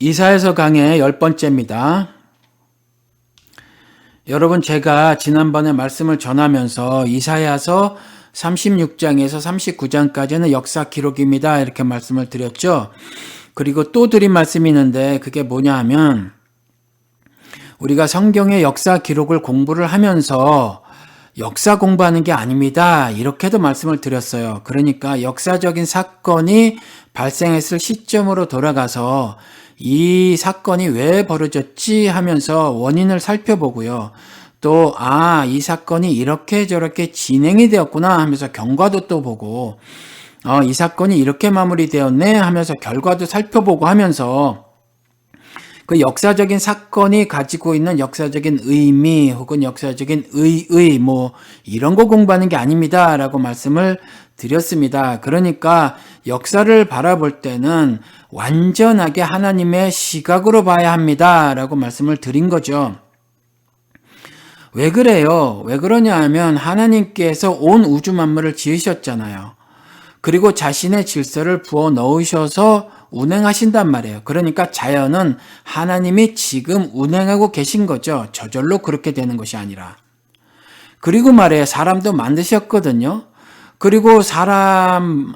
이사야서 강의 10번째입니다. 여러분, 제가 지난번에 말씀을 전하면서 이사야서 36장에서 39장까지는 역사 기록입니다, 이렇게 말씀을 드렸죠. 그리고 또 드린 말씀이 있는데 그게 뭐냐 하면, 우리가 성경의 역사 기록을 공부를 하면서 역사 공부하는 게 아닙니다, 이렇게도 말씀을 드렸어요. 그러니까 역사적인 사건이 발생했을 시점으로 돌아가서 이 사건이 왜 벌어졌지 하면서 원인을 살펴보고요. 또 이 사건이 이렇게 저렇게 진행이 되었구나 하면서 경과도 또 보고, 이 사건이 이렇게 마무리되었네 하면서 결과도 살펴보고 하면서 그 역사적인 사건이 가지고 있는 역사적인 의미 혹은 역사적인 의의 이런 거 공부하는 게 아닙니다 라고 말씀을 드렸습니다. 그러니까 역사를 바라볼 때는 완전하게 하나님의 시각으로 봐야 합니다 라고 말씀을 드린 거죠. 왜 그래요? 왜 그러냐 하면 하나님께서 온 우주 만물을 지으셨잖아요. 그리고 자신의 질서를 부어 넣으셔서 운행하신단 말이에요. 그러니까 자연은 하나님이 지금 운행하고 계신 거죠. 저절로 그렇게 되는 것이 아니라. 그리고 말이에요, 사람도 만드셨거든요. 그리고 사람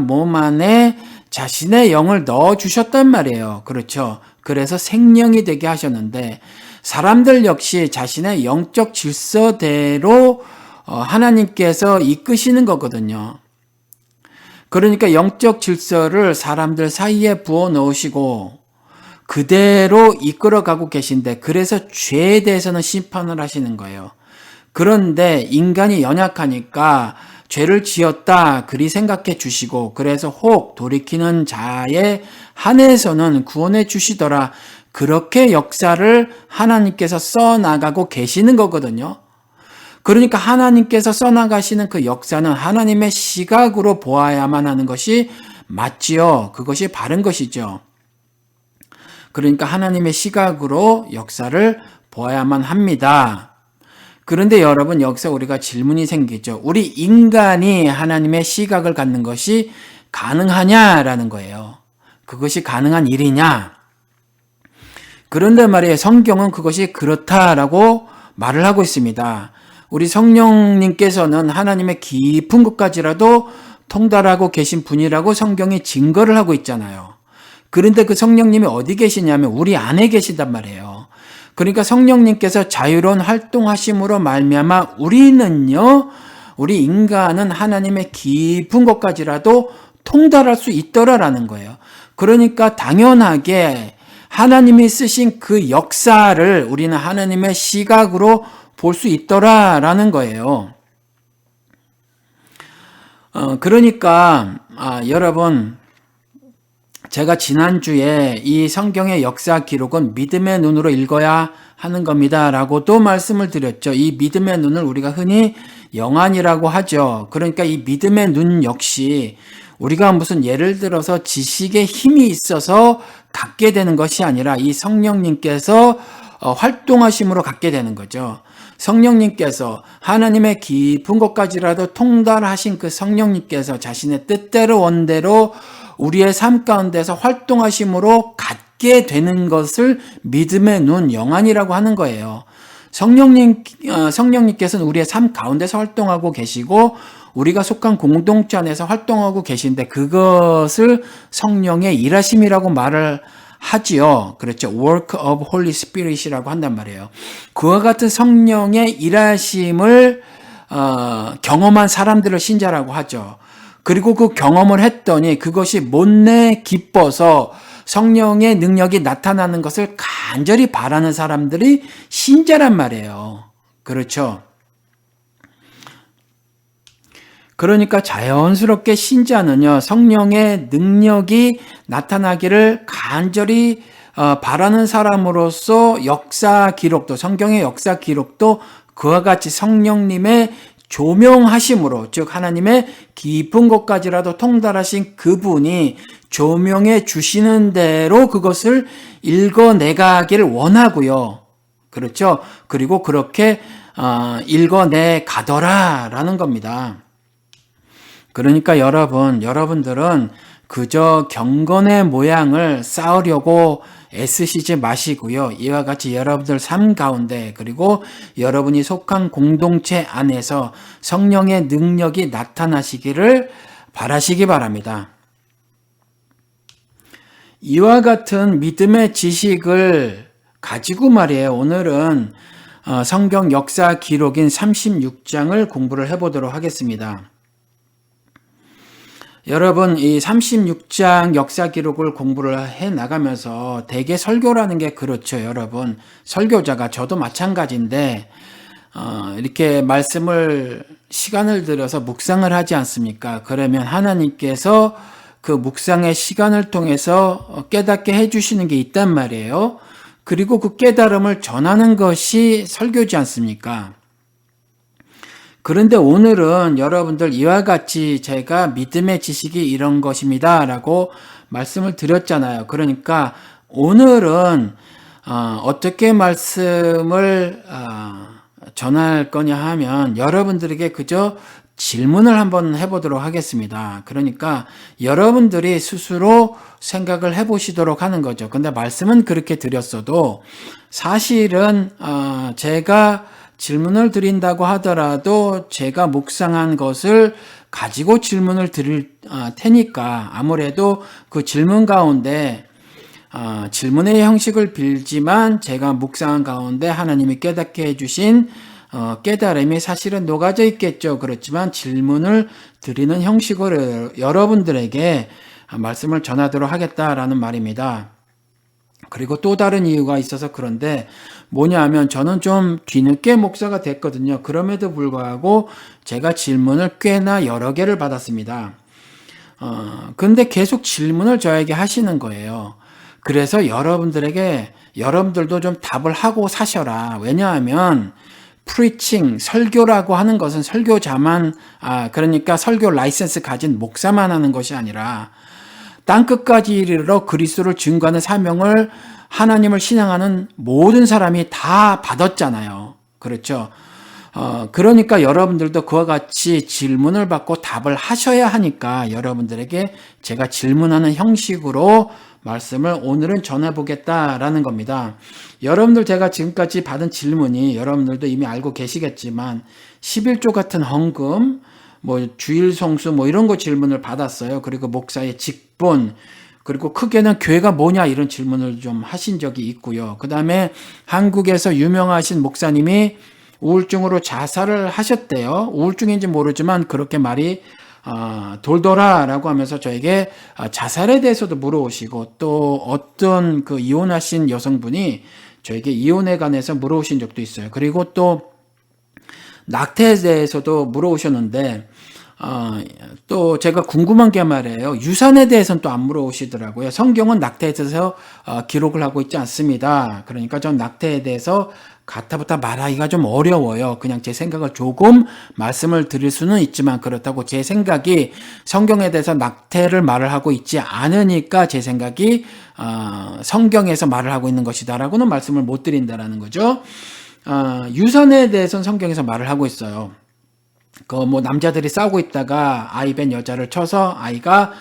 몸 안에 자신의 영을 넣어주셨단 말이에요. 그렇죠. 그래서 생명이 되게 하셨는데, 사람들 역시 자신의 영적 질서대로 하나님께서 이끄시는 거거든요. 그러니까 영적 질서를 사람들 사이에 부어 넣으시고 그대로 이끌어가고 계신데, 그래서 죄에 대해서는 심판을 하시는 거예요. 그런데 인간이 연약하니까 죄를 지었다 그리 생각해 주시고, 그래서 혹 돌이키는 자에 한해서는 구원해 주시더라, 그렇게 역사를 하나님께서 써나가고 계시는 거거든요. 그러니까 하나님께서 써나가시는 그 역사는 하나님의 시각으로 보아야만 하는 것이 맞지요. 그것이 바른 것이죠. 그러니까 하나님의 시각으로 역사를 보아야만 합니다. 그런데 여러분, 여기서 우리가 질문이 생기죠. 우리 인간이 하나님의 시각을 갖는 것이 가능하냐라는 거예요. 그것이 가능한 일이냐? 그런데 말이에요, 성경은 그것이 그렇다라고 말을 하고 있습니다. 우리 성령님께서는 하나님의 깊은 곳까지라도 통달하고 계신 분이라고 성경이 증거를 하고 있잖아요. 그런데 그 성령님이 어디 계시냐면 우리 안에 계신단 말이에요. 그러니까 성령님께서 자유로운 활동하심으로 말미암아 우리 인간은 하나님의 깊은 곳까지라도 통달할 수 있더라라는 거예요. 그러니까 당연하게 하나님이 쓰신 그 역사를 우리는 하나님의 시각으로 볼 수 있더라라는 거예요. 그러니까 여러분, 제가 지난주에 이 성경의 역사 기록은 믿음의 눈으로 읽어야 하는 겁니다 라고도 말씀을 드렸죠. 이 믿음의 눈을 우리가 흔히 영안이라고 하죠. 그러니까 이 믿음의 눈 역시 우리가 무슨 예를 들어서 지식에 힘이 있어서 갖게 되는 것이 아니라 이 성령님께서 활동하심으로 갖게 되는 거죠. 성령님께서 하나님의 깊은 곳까지라도 통달하신 그 성령님께서 자신의 뜻대로 원대로 우리의 삶 가운데서 활동하심으로 갖게 되는 것을 믿음의 눈, 영안이라고 하는 거예요. 성령님께서는 우리의 삶 가운데서 활동하고 계시고 우리가 속한 공동체 안에서 활동하고 계신데 그것을 성령의 일하심이라고 말을 하지요. 그렇죠. Work of Holy Spirit이라고 한단 말이에요. 그와 같은 성령의 일하심을 경험한 사람들을 신자라고 하죠. 그리고 그 경험을 했더니 그것이 못내 기뻐서 성령의 능력이 나타나는 것을 간절히 바라는 사람들이 신자란 말이에요. 그렇죠. 그러니까 자연스럽게 신자는요, 성령의 능력이 나타나기를 간절히 바라는 사람으로서 역사 기록도, 성경의 역사 기록도 그와 같이 성령님의 조명하심으로, 즉 하나님의 깊은 곳까지라도 통달하신 그분이 조명해 주시는 대로 그것을 읽어내가기를 원하고요. 그렇죠? 그리고 그렇게 읽어내 가더라라는 겁니다. 그러니까 여러분들은 그저 경건의 모양을 쌓으려고 애쓰시지 마시고요. 이와 같이 여러분들 삶 가운데 그리고 여러분이 속한 공동체 안에서 성령의 능력이 나타나시기를 바라시기 바랍니다. 이와 같은 믿음의 지식을 가지고 말이에요. 오늘은 성경 역사 기록인 36장을 공부를 해보도록 하겠습니다. 여러분, 이 36장 역사 기록을 공부를 해 나가면서 대개 설교라는 게 그렇죠, 여러분. 설교자가 저도 마찬가지인데 이렇게 말씀을 시간을 들여서 묵상을 하지 않습니까? 그러면 하나님께서 그 묵상의 시간을 통해서 깨닫게 해주시는 게 있단 말이에요. 그리고 그 깨달음을 전하는 것이 설교지 않습니까? 그런데 오늘은 여러분들 이와 같이 제가 믿음의 지식이 이런 것입니다 라고 말씀을 드렸잖아요. 그러니까 오늘은 어떻게 말씀을 전할 거냐 하면 여러분들에게 그저 질문을 한번 해보도록 하겠습니다. 그러니까 여러분들이 스스로 생각을 해보시도록 하는 거죠. 근데 말씀은 그렇게 드렸어도 사실은 제가 질문을 드린다고 하더라도 제가 묵상한 것을 가지고 질문을 드릴 테니까 아무래도 그 질문 가운데 질문의 형식을 빌지만 제가 묵상한 가운데 하나님이 깨닫게 해주신 깨달음이 사실은 녹아져 있겠죠. 그렇지만 질문을 드리는 형식으로 여러분들에게 말씀을 전하도록 하겠다라는 말입니다. 그리고 또 다른 이유가 있어서 그런데 뭐냐 하면 저는 좀 뒤늦게 목사가 됐거든요. 그럼에도 불구하고 제가 질문을 꽤나 여러 개를 받았습니다. 근데 계속 질문을 저에게 하시는 거예요. 그래서 여러분들도 좀 답을 하고 사셔라. 왜냐하면 프리칭, 설교라고 하는 것은 설교자만, 그러니까 설교 라이센스 가진 목사만 하는 것이 아니라 땅끝까지 이르러 그리스도를 증거하는 사명을 하나님을 신앙하는 모든 사람이 다 받았잖아요. 그렇죠? 그러니까 여러분들도 그와 같이 질문을 받고 답을 하셔야 하니까 여러분들에게 제가 질문하는 형식으로 말씀을 오늘은 전해보겠다라는 겁니다. 여러분들 제가 지금까지 받은 질문이 여러분들도 이미 알고 계시겠지만 11조 같은 헌금, 주일 성수 이런 거 질문을 받았어요. 그리고 목사의 직분, 그리고 크게는 교회가 뭐냐 이런 질문을 좀 하신 적이 있고요. 그 다음에 한국에서 유명하신 목사님이 우울증으로 자살을 하셨대요. 우울증인지 모르지만 그렇게 말이 돌더라라고 하면서 저에게 자살에 대해서도 물어오시고 또 어떤 그 이혼하신 여성분이 저에게 이혼에 관해서 물어오신 적도 있어요. 그리고 또 낙태에 대해서도 물어오셨는데 또 제가 궁금한 게 말이에요. 유산에 대해서는 또 안 물어오시더라고요. 성경은 낙태에 대해서 기록을 하고 있지 않습니다. 그러니까 전 낙태에 대해서 가타부타 말하기가 좀 어려워요. 그냥 제 생각을 조금 말씀을 드릴 수는 있지만 그렇다고 제 생각이 성경에 대해서 낙태를 말을 하고 있지 않으니까 제 생각이 성경에서 말을 하고 있는 것이다라고는 말씀을 못 드린다라는 거죠. 유산에 대해서는 성경에서 말을 하고 있어요. 남자들이 싸우고 있다가 아이 벤 여자를 쳐서 아이가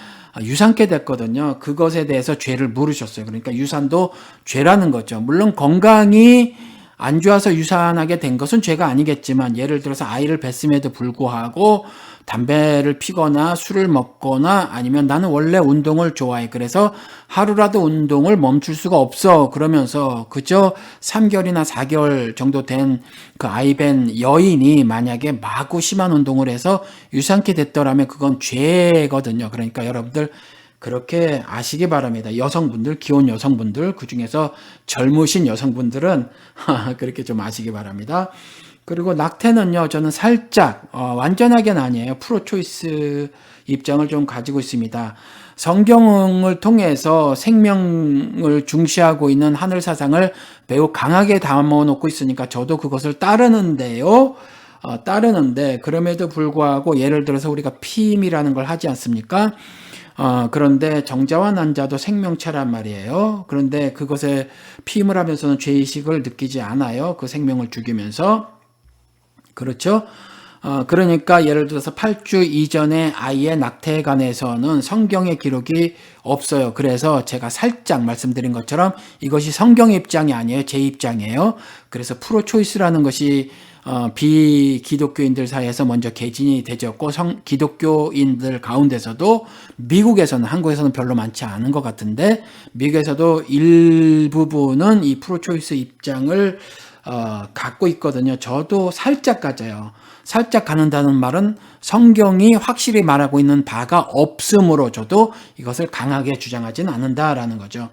유산케 됐거든요. 그것에 대해서 죄를 물으셨어요. 그러니까 유산도 죄라는 거죠. 물론 건강이 안 좋아서 유산하게 된 것은 죄가 아니겠지만 예를 들어서 아이를 뱄음에도 불구하고 담배를 피거나 술을 먹거나 아니면 나는 원래 운동을 좋아해. 그래서 하루라도 운동을 멈출 수가 없어. 그러면서 그저 3개월이나 4개월 정도 된 그 아이 벤 여인이 만약에 마구 심한 운동을 해서 유산케 됐더라면 그건 죄거든요. 그러니까 여러분들 그렇게 아시기 바랍니다. 여성분들, 기혼 여성분들, 그 중에서 젊으신 여성분들은 그렇게 좀 아시기 바랍니다. 그리고 낙태는요, 저는 살짝, 완전하게는 아니에요. 프로초이스 입장을 좀 가지고 있습니다. 성경을 통해서 생명을 중시하고 있는 하늘 사상을 매우 강하게 담아놓고 있으니까 저도 그것을 따르는데요. 따르는데, 그럼에도 불구하고 예를 들어서 우리가 피임이라는 걸 하지 않습니까? 그런데 정자와 난자도 생명체란 말이에요. 그런데 그것에 피임을 하면서는 죄의식을 느끼지 않아요. 그 생명을 죽이면서. 그렇죠? 그러니까 예를 들어서 8주 이전에 아이의 낙태에 관해서는 성경의 기록이 없어요. 그래서 제가 살짝 말씀드린 것처럼 이것이 성경의 입장이 아니에요. 제 입장이에요. 그래서 프로초이스라는 것이 비기독교인들 사이에서 먼저 개진이 되졌고 기독교인들 가운데서도 미국에서는, 한국에서는 별로 많지 않은 것 같은데 미국에서도 일부분은 이 프로초이스 입장을 갖고 있거든요. 저도 살짝 가져요. 살짝 갖는다는 말은 성경이 확실히 말하고 있는 바가 없으므로 저도 이것을 강하게 주장하지는 않는다라는 거죠.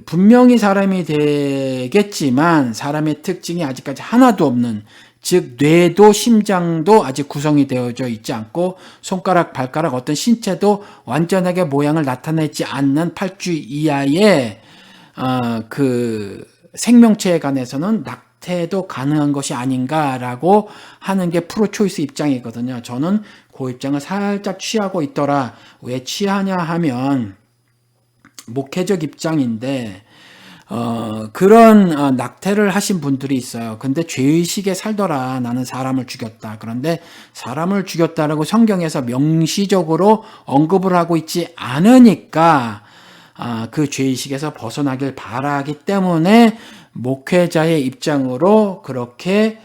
분명히 사람이 되겠지만 사람의 특징이 아직까지 하나도 없는, 즉 뇌도 심장도 아직 구성이 되어져 있지 않고 손가락, 발가락, 어떤 신체도 완전하게 모양을 나타내지 않는 8주 이하의 생명체에 관해서는 낙태도 가능한 것이 아닌가라고 하는 게 프로초이스 입장이거든요. 저는 그 입장을 살짝 취하고 있더라. 왜 취하냐 하면 목회적 입장인데 그런 낙태를 하신 분들이 있어요. 근데 죄의식에 살더라. 나는 사람을 죽였다. 그런데 사람을 죽였다라고 성경에서 명시적으로 언급을 하고 있지 않으니까 그 죄의식에서 벗어나길 바라기 때문에 목회자의 입장으로 그렇게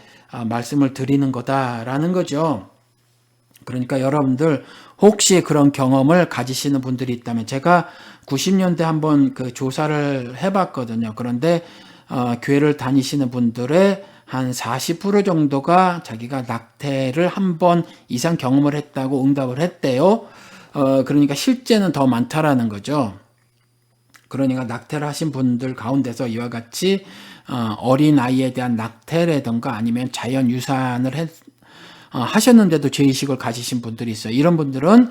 말씀을 드리는 거다라는 거죠. 그러니까 여러분들 혹시 그런 경험을 가지시는 분들이 있다면, 제가 90년대 한번 그 조사를 해봤거든요. 그런데 교회를 다니시는 분들의 한 40% 정도가 자기가 낙태를 한 번 이상 경험을 했다고 응답을 했대요. 그러니까 실제는 더 많다라는 거죠. 그러니까 낙태를 하신 분들 가운데서 이와 같이 어린 아이에 대한 낙태라든가 아니면 자연 유산을 하셨는데도 죄의식을 가지신 분들이 있어요. 이런 분들은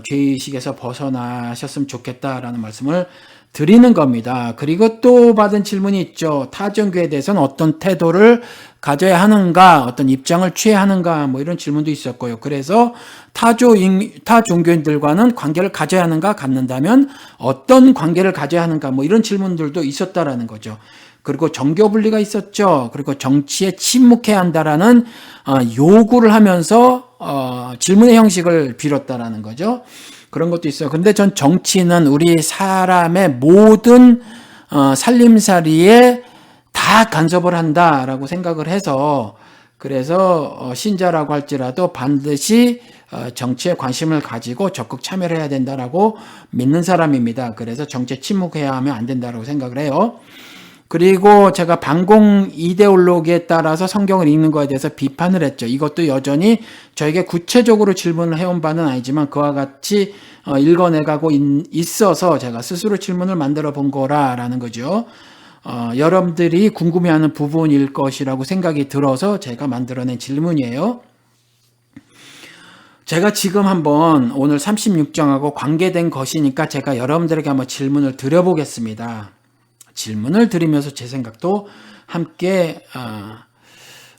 죄의식에서 벗어나셨으면 좋겠다라는 말씀을 드리는 겁니다. 그리고 또 받은 질문이 있죠. 타종교에 대해서는 어떤 태도를 가져야 하는가, 어떤 입장을 취해야 하는가, 뭐 이런 질문도 있었고요. 그래서 타 종교인들과는 관계를 가져야 하는가, 갖는다면 어떤 관계를 가져야 하는가, 뭐 이런 질문들도 있었다라는 거죠. 그리고 정교 분리가 있었죠. 그리고 정치에 침묵해야 한다라는 요구를 하면서 질문의 형식을 빌었다라는 거죠. 그런 것도 있어요. 근데 전 정치는 우리 사람의 모든 살림살이에 다 간섭을 한다라고 생각을 해서, 그래서 신자라고 할지라도 반드시 정치에 관심을 가지고 적극 참여를 해야 된다라고 믿는 사람입니다. 그래서 정치에 침묵해야 하면 안 된다라고 생각을 해요. 그리고 제가 반공 이데올로기에 따라서 성경을 읽는 거에 대해서 비판을 했죠. 이것도 여전히 저에게 구체적으로 질문을 해온 바는 아니지만 그와 같이 읽어내가고 있어서 제가 스스로 질문을 만들어 본 거라는 거죠. 여러분들이 궁금해하는 부분일 것이라고 생각이 들어서 제가 만들어낸 질문이에요. 제가 지금 한번 오늘 36장하고 관계된 것이니까 제가 여러분들에게 한번 질문을 드려보겠습니다. 질문을 드리면서 제 생각도 함께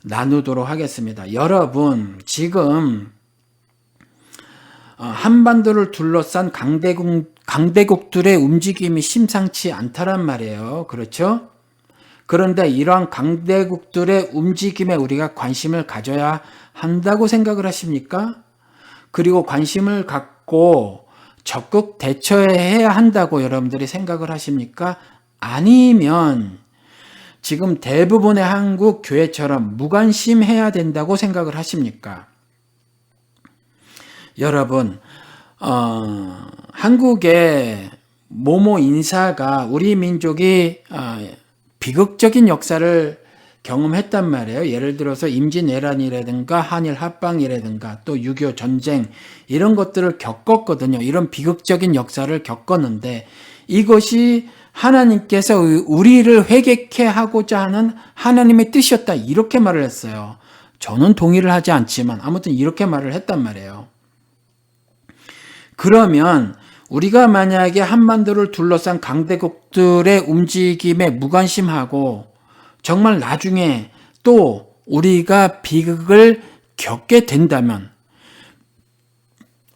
나누도록 하겠습니다. 여러분, 지금 한반도를 둘러싼 강대국들의 움직임이 심상치 않다란 말이에요. 그렇죠? 그런데 이러한 강대국들의 움직임에 우리가 관심을 가져야 한다고 생각을 하십니까? 그리고 관심을 갖고 적극 대처해야 한다고 여러분들이 생각을 하십니까? 아니면 지금 대부분의 한국 교회처럼 무관심해야 된다고 생각을 하십니까? 여러분, 한국의 모모 인사가 우리 민족이 비극적인 역사를 경험했단 말이에요. 예를 들어서 임진왜란이라든가 한일 합방이라든가 또 6.25 전쟁, 이런 것들을 겪었거든요. 이런 비극적인 역사를 겪었는데 이것이 하나님께서 우리를 회개케 하고자 하는 하나님의 뜻이었다, 이렇게 말을 했어요. 저는 동의를 하지 않지만 아무튼 이렇게 말을 했단 말이에요. 그러면 우리가 만약에 한반도를 둘러싼 강대국들의 움직임에 무관심하고 정말 나중에 또 우리가 비극을 겪게 된다면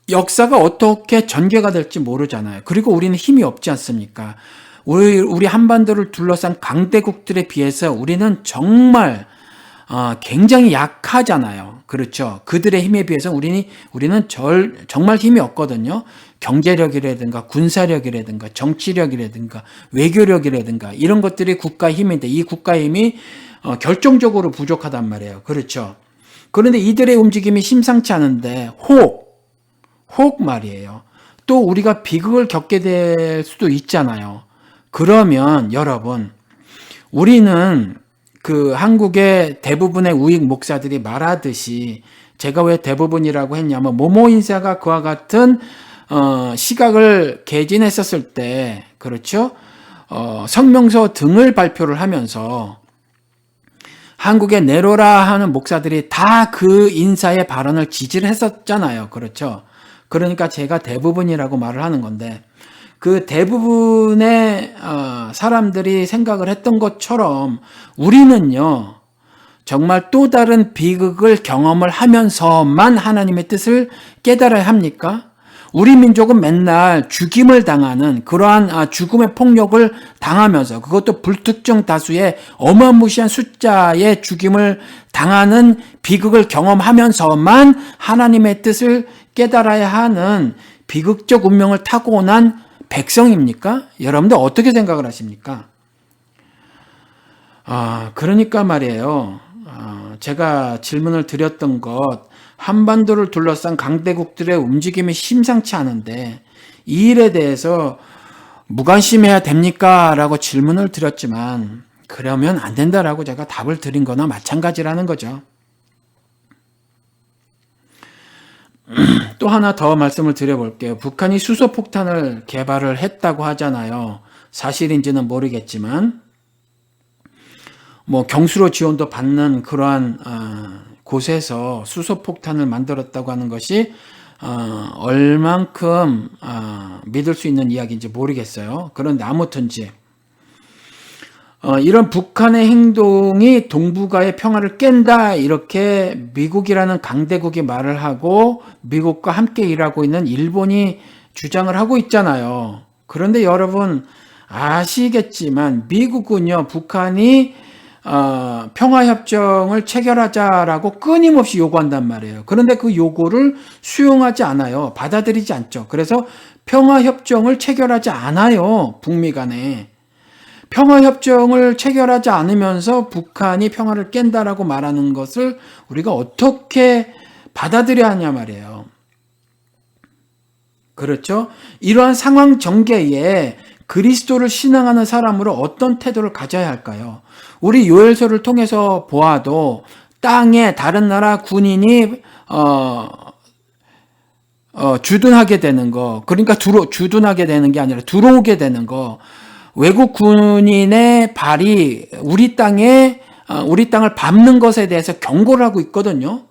역사가 어떻게 전개가 될지 모르잖아요. 그리고 우리는 힘이 없지 않습니까? 우리 한반도를 둘러싼 강대국들에 비해서 우리는 정말 굉장히 약하잖아요. 그렇죠. 그들의 힘에 비해서 우리는 정말 힘이 없거든요. 경제력이라든가 군사력이라든가 정치력이라든가 외교력이라든가 이런 것들이 국가의 힘인데 이 국가의 힘이 결정적으로 부족하단 말이에요. 그렇죠. 그런데 이들의 움직임이 심상치 않은데 혹 말이에요. 또 우리가 비극을 겪게 될 수도 있잖아요. 그러면 여러분, 우리는 그 한국의 대부분의 우익 목사들이 말하듯이, 제가 왜 대부분이라고 했냐면 모모 인사가 그와 같은 시각을 개진했었을 때, 그렇죠? 성명서 등을 발표를 하면서 한국의 네로라 하는 목사들이 다 그 인사의 발언을 지지를 했었잖아요. 그렇죠? 그러니까 제가 대부분이라고 말을 하는 건데, 그 대부분의 사람들이 생각을 했던 것처럼 우리는요, 정말 또 다른 비극을 경험을 하면서만 하나님의 뜻을 깨달아야 합니까? 우리 민족은 맨날 죽임을 당하는 그러한 죽음의 폭력을 당하면서, 그것도 불특정 다수의 어마무시한 숫자의 죽임을 당하는 비극을 경험하면서만 하나님의 뜻을 깨달아야 하는 비극적 운명을 타고난 백성입니까? 여러분들 어떻게 생각을 하십니까? 그러니까 말이에요. 제가 질문을 드렸던 것, 한반도를 둘러싼 강대국들의 움직임이 심상치 않은데 이 일에 대해서 무관심해야 됩니까? 라고 질문을 드렸지만, 그러면 안 된다라고 제가 답을 드린 거나 마찬가지라는 거죠. 또 하나 더 말씀을 드려볼게요. 북한이 수소폭탄을 개발을 했다고 하잖아요. 사실인지는 모르겠지만 경수로 지원도 받는 그러한 곳에서 수소폭탄을 만들었다고 하는 것이 얼만큼 믿을 수 있는 이야기인지 모르겠어요. 그런데 아무튼지 이런 북한의 행동이 동북아의 평화를 깬다, 이렇게 미국이라는 강대국이 말을 하고 미국과 함께 일하고 있는 일본이 주장을 하고 있잖아요. 그런데 여러분 아시겠지만 미국은요, 북한이 평화협정을 체결하자라고 끊임없이 요구한단 말이에요. 그런데 그 요구를 수용하지 않아요. 받아들이지 않죠. 그래서 평화협정을 체결하지 않아요. 북미 간에. 평화협정을 체결하지 않으면서 북한이 평화를 깬다라고 말하는 것을 우리가 어떻게 받아들여야 하냐 말이에요. 그렇죠? 이러한 상황 전개에 그리스도를 신앙하는 사람으로 어떤 태도를 가져야 할까요? 우리 요엘서를 통해서 보아도 땅에 다른 나라 군인이 주둔하게 되는 거, 그러니까 주둔하게 되는 게 아니라 들어오게 되는 거, 외국 군인의 발이 우리 땅을 밟는 것에 대해서 경고를 하고 있거든요.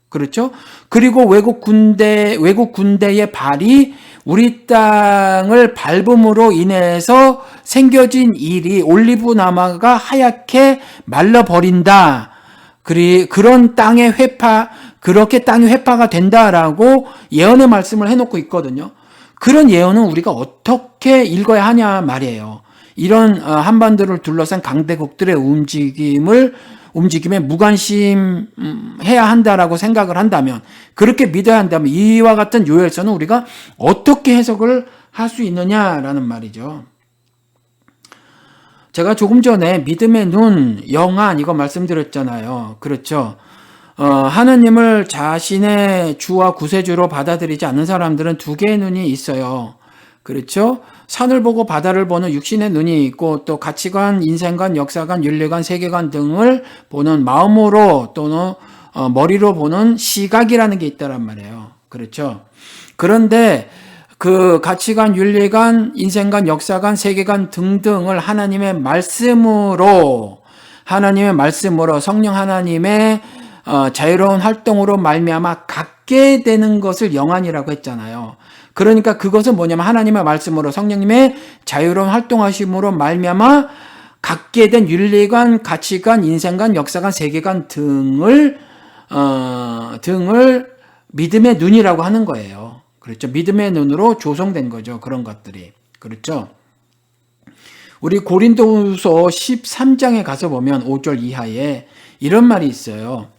그렇죠? 그리고 외국 군대의 발이 우리 땅을 밟음으로 인해서 생겨진 일이 올리브 나무가 하얗게 말라버린다. 그런 그렇게 땅이 회파가 된다라고 예언의 말씀을 해놓고 있거든요. 그런 예언은 우리가 어떻게 읽어야 하냐 말이에요. 이런 한반도를 둘러싼 강대국들의 움직임에 무관심해야 한다라고 생각을 한다면, 그렇게 믿어야 한다면 이와 같은 요엘서는 우리가 어떻게 해석을 할 수 있느냐라는 말이죠. 제가 조금 전에 믿음의 눈, 영안 이거 말씀드렸잖아요. 그렇죠. 하나님을 자신의 주와 구세주로 받아들이지 않는 사람들은 두 개의 눈이 있어요. 그렇죠? 산을 보고 바다를 보는 육신의 눈이 있고, 또 가치관, 인생관, 역사관, 윤리관, 세계관 등을 보는 마음으로 또는 머리로 보는 시각이라는 게 있다란 말이에요. 그렇죠? 그런데 그 가치관, 윤리관, 인생관, 역사관, 세계관 등등을 하나님의 말씀으로 성령 하나님의 자유로운 활동으로 말미암아 갖게 되는 것을 영안이라고 했잖아요. 그러니까 그것은 뭐냐면 하나님의 말씀으로 성령님의 자유로운 활동하심으로 말미암아 갖게 된 윤리관, 가치관, 인생관, 역사관, 세계관 등을 믿음의 눈이라고 하는 거예요. 그렇죠? 믿음의 눈으로 조성된 거죠. 그런 것들이. 그렇죠? 우리 고린도후서 13장에 가서 보면 5절 이하에 이런 말이 있어요.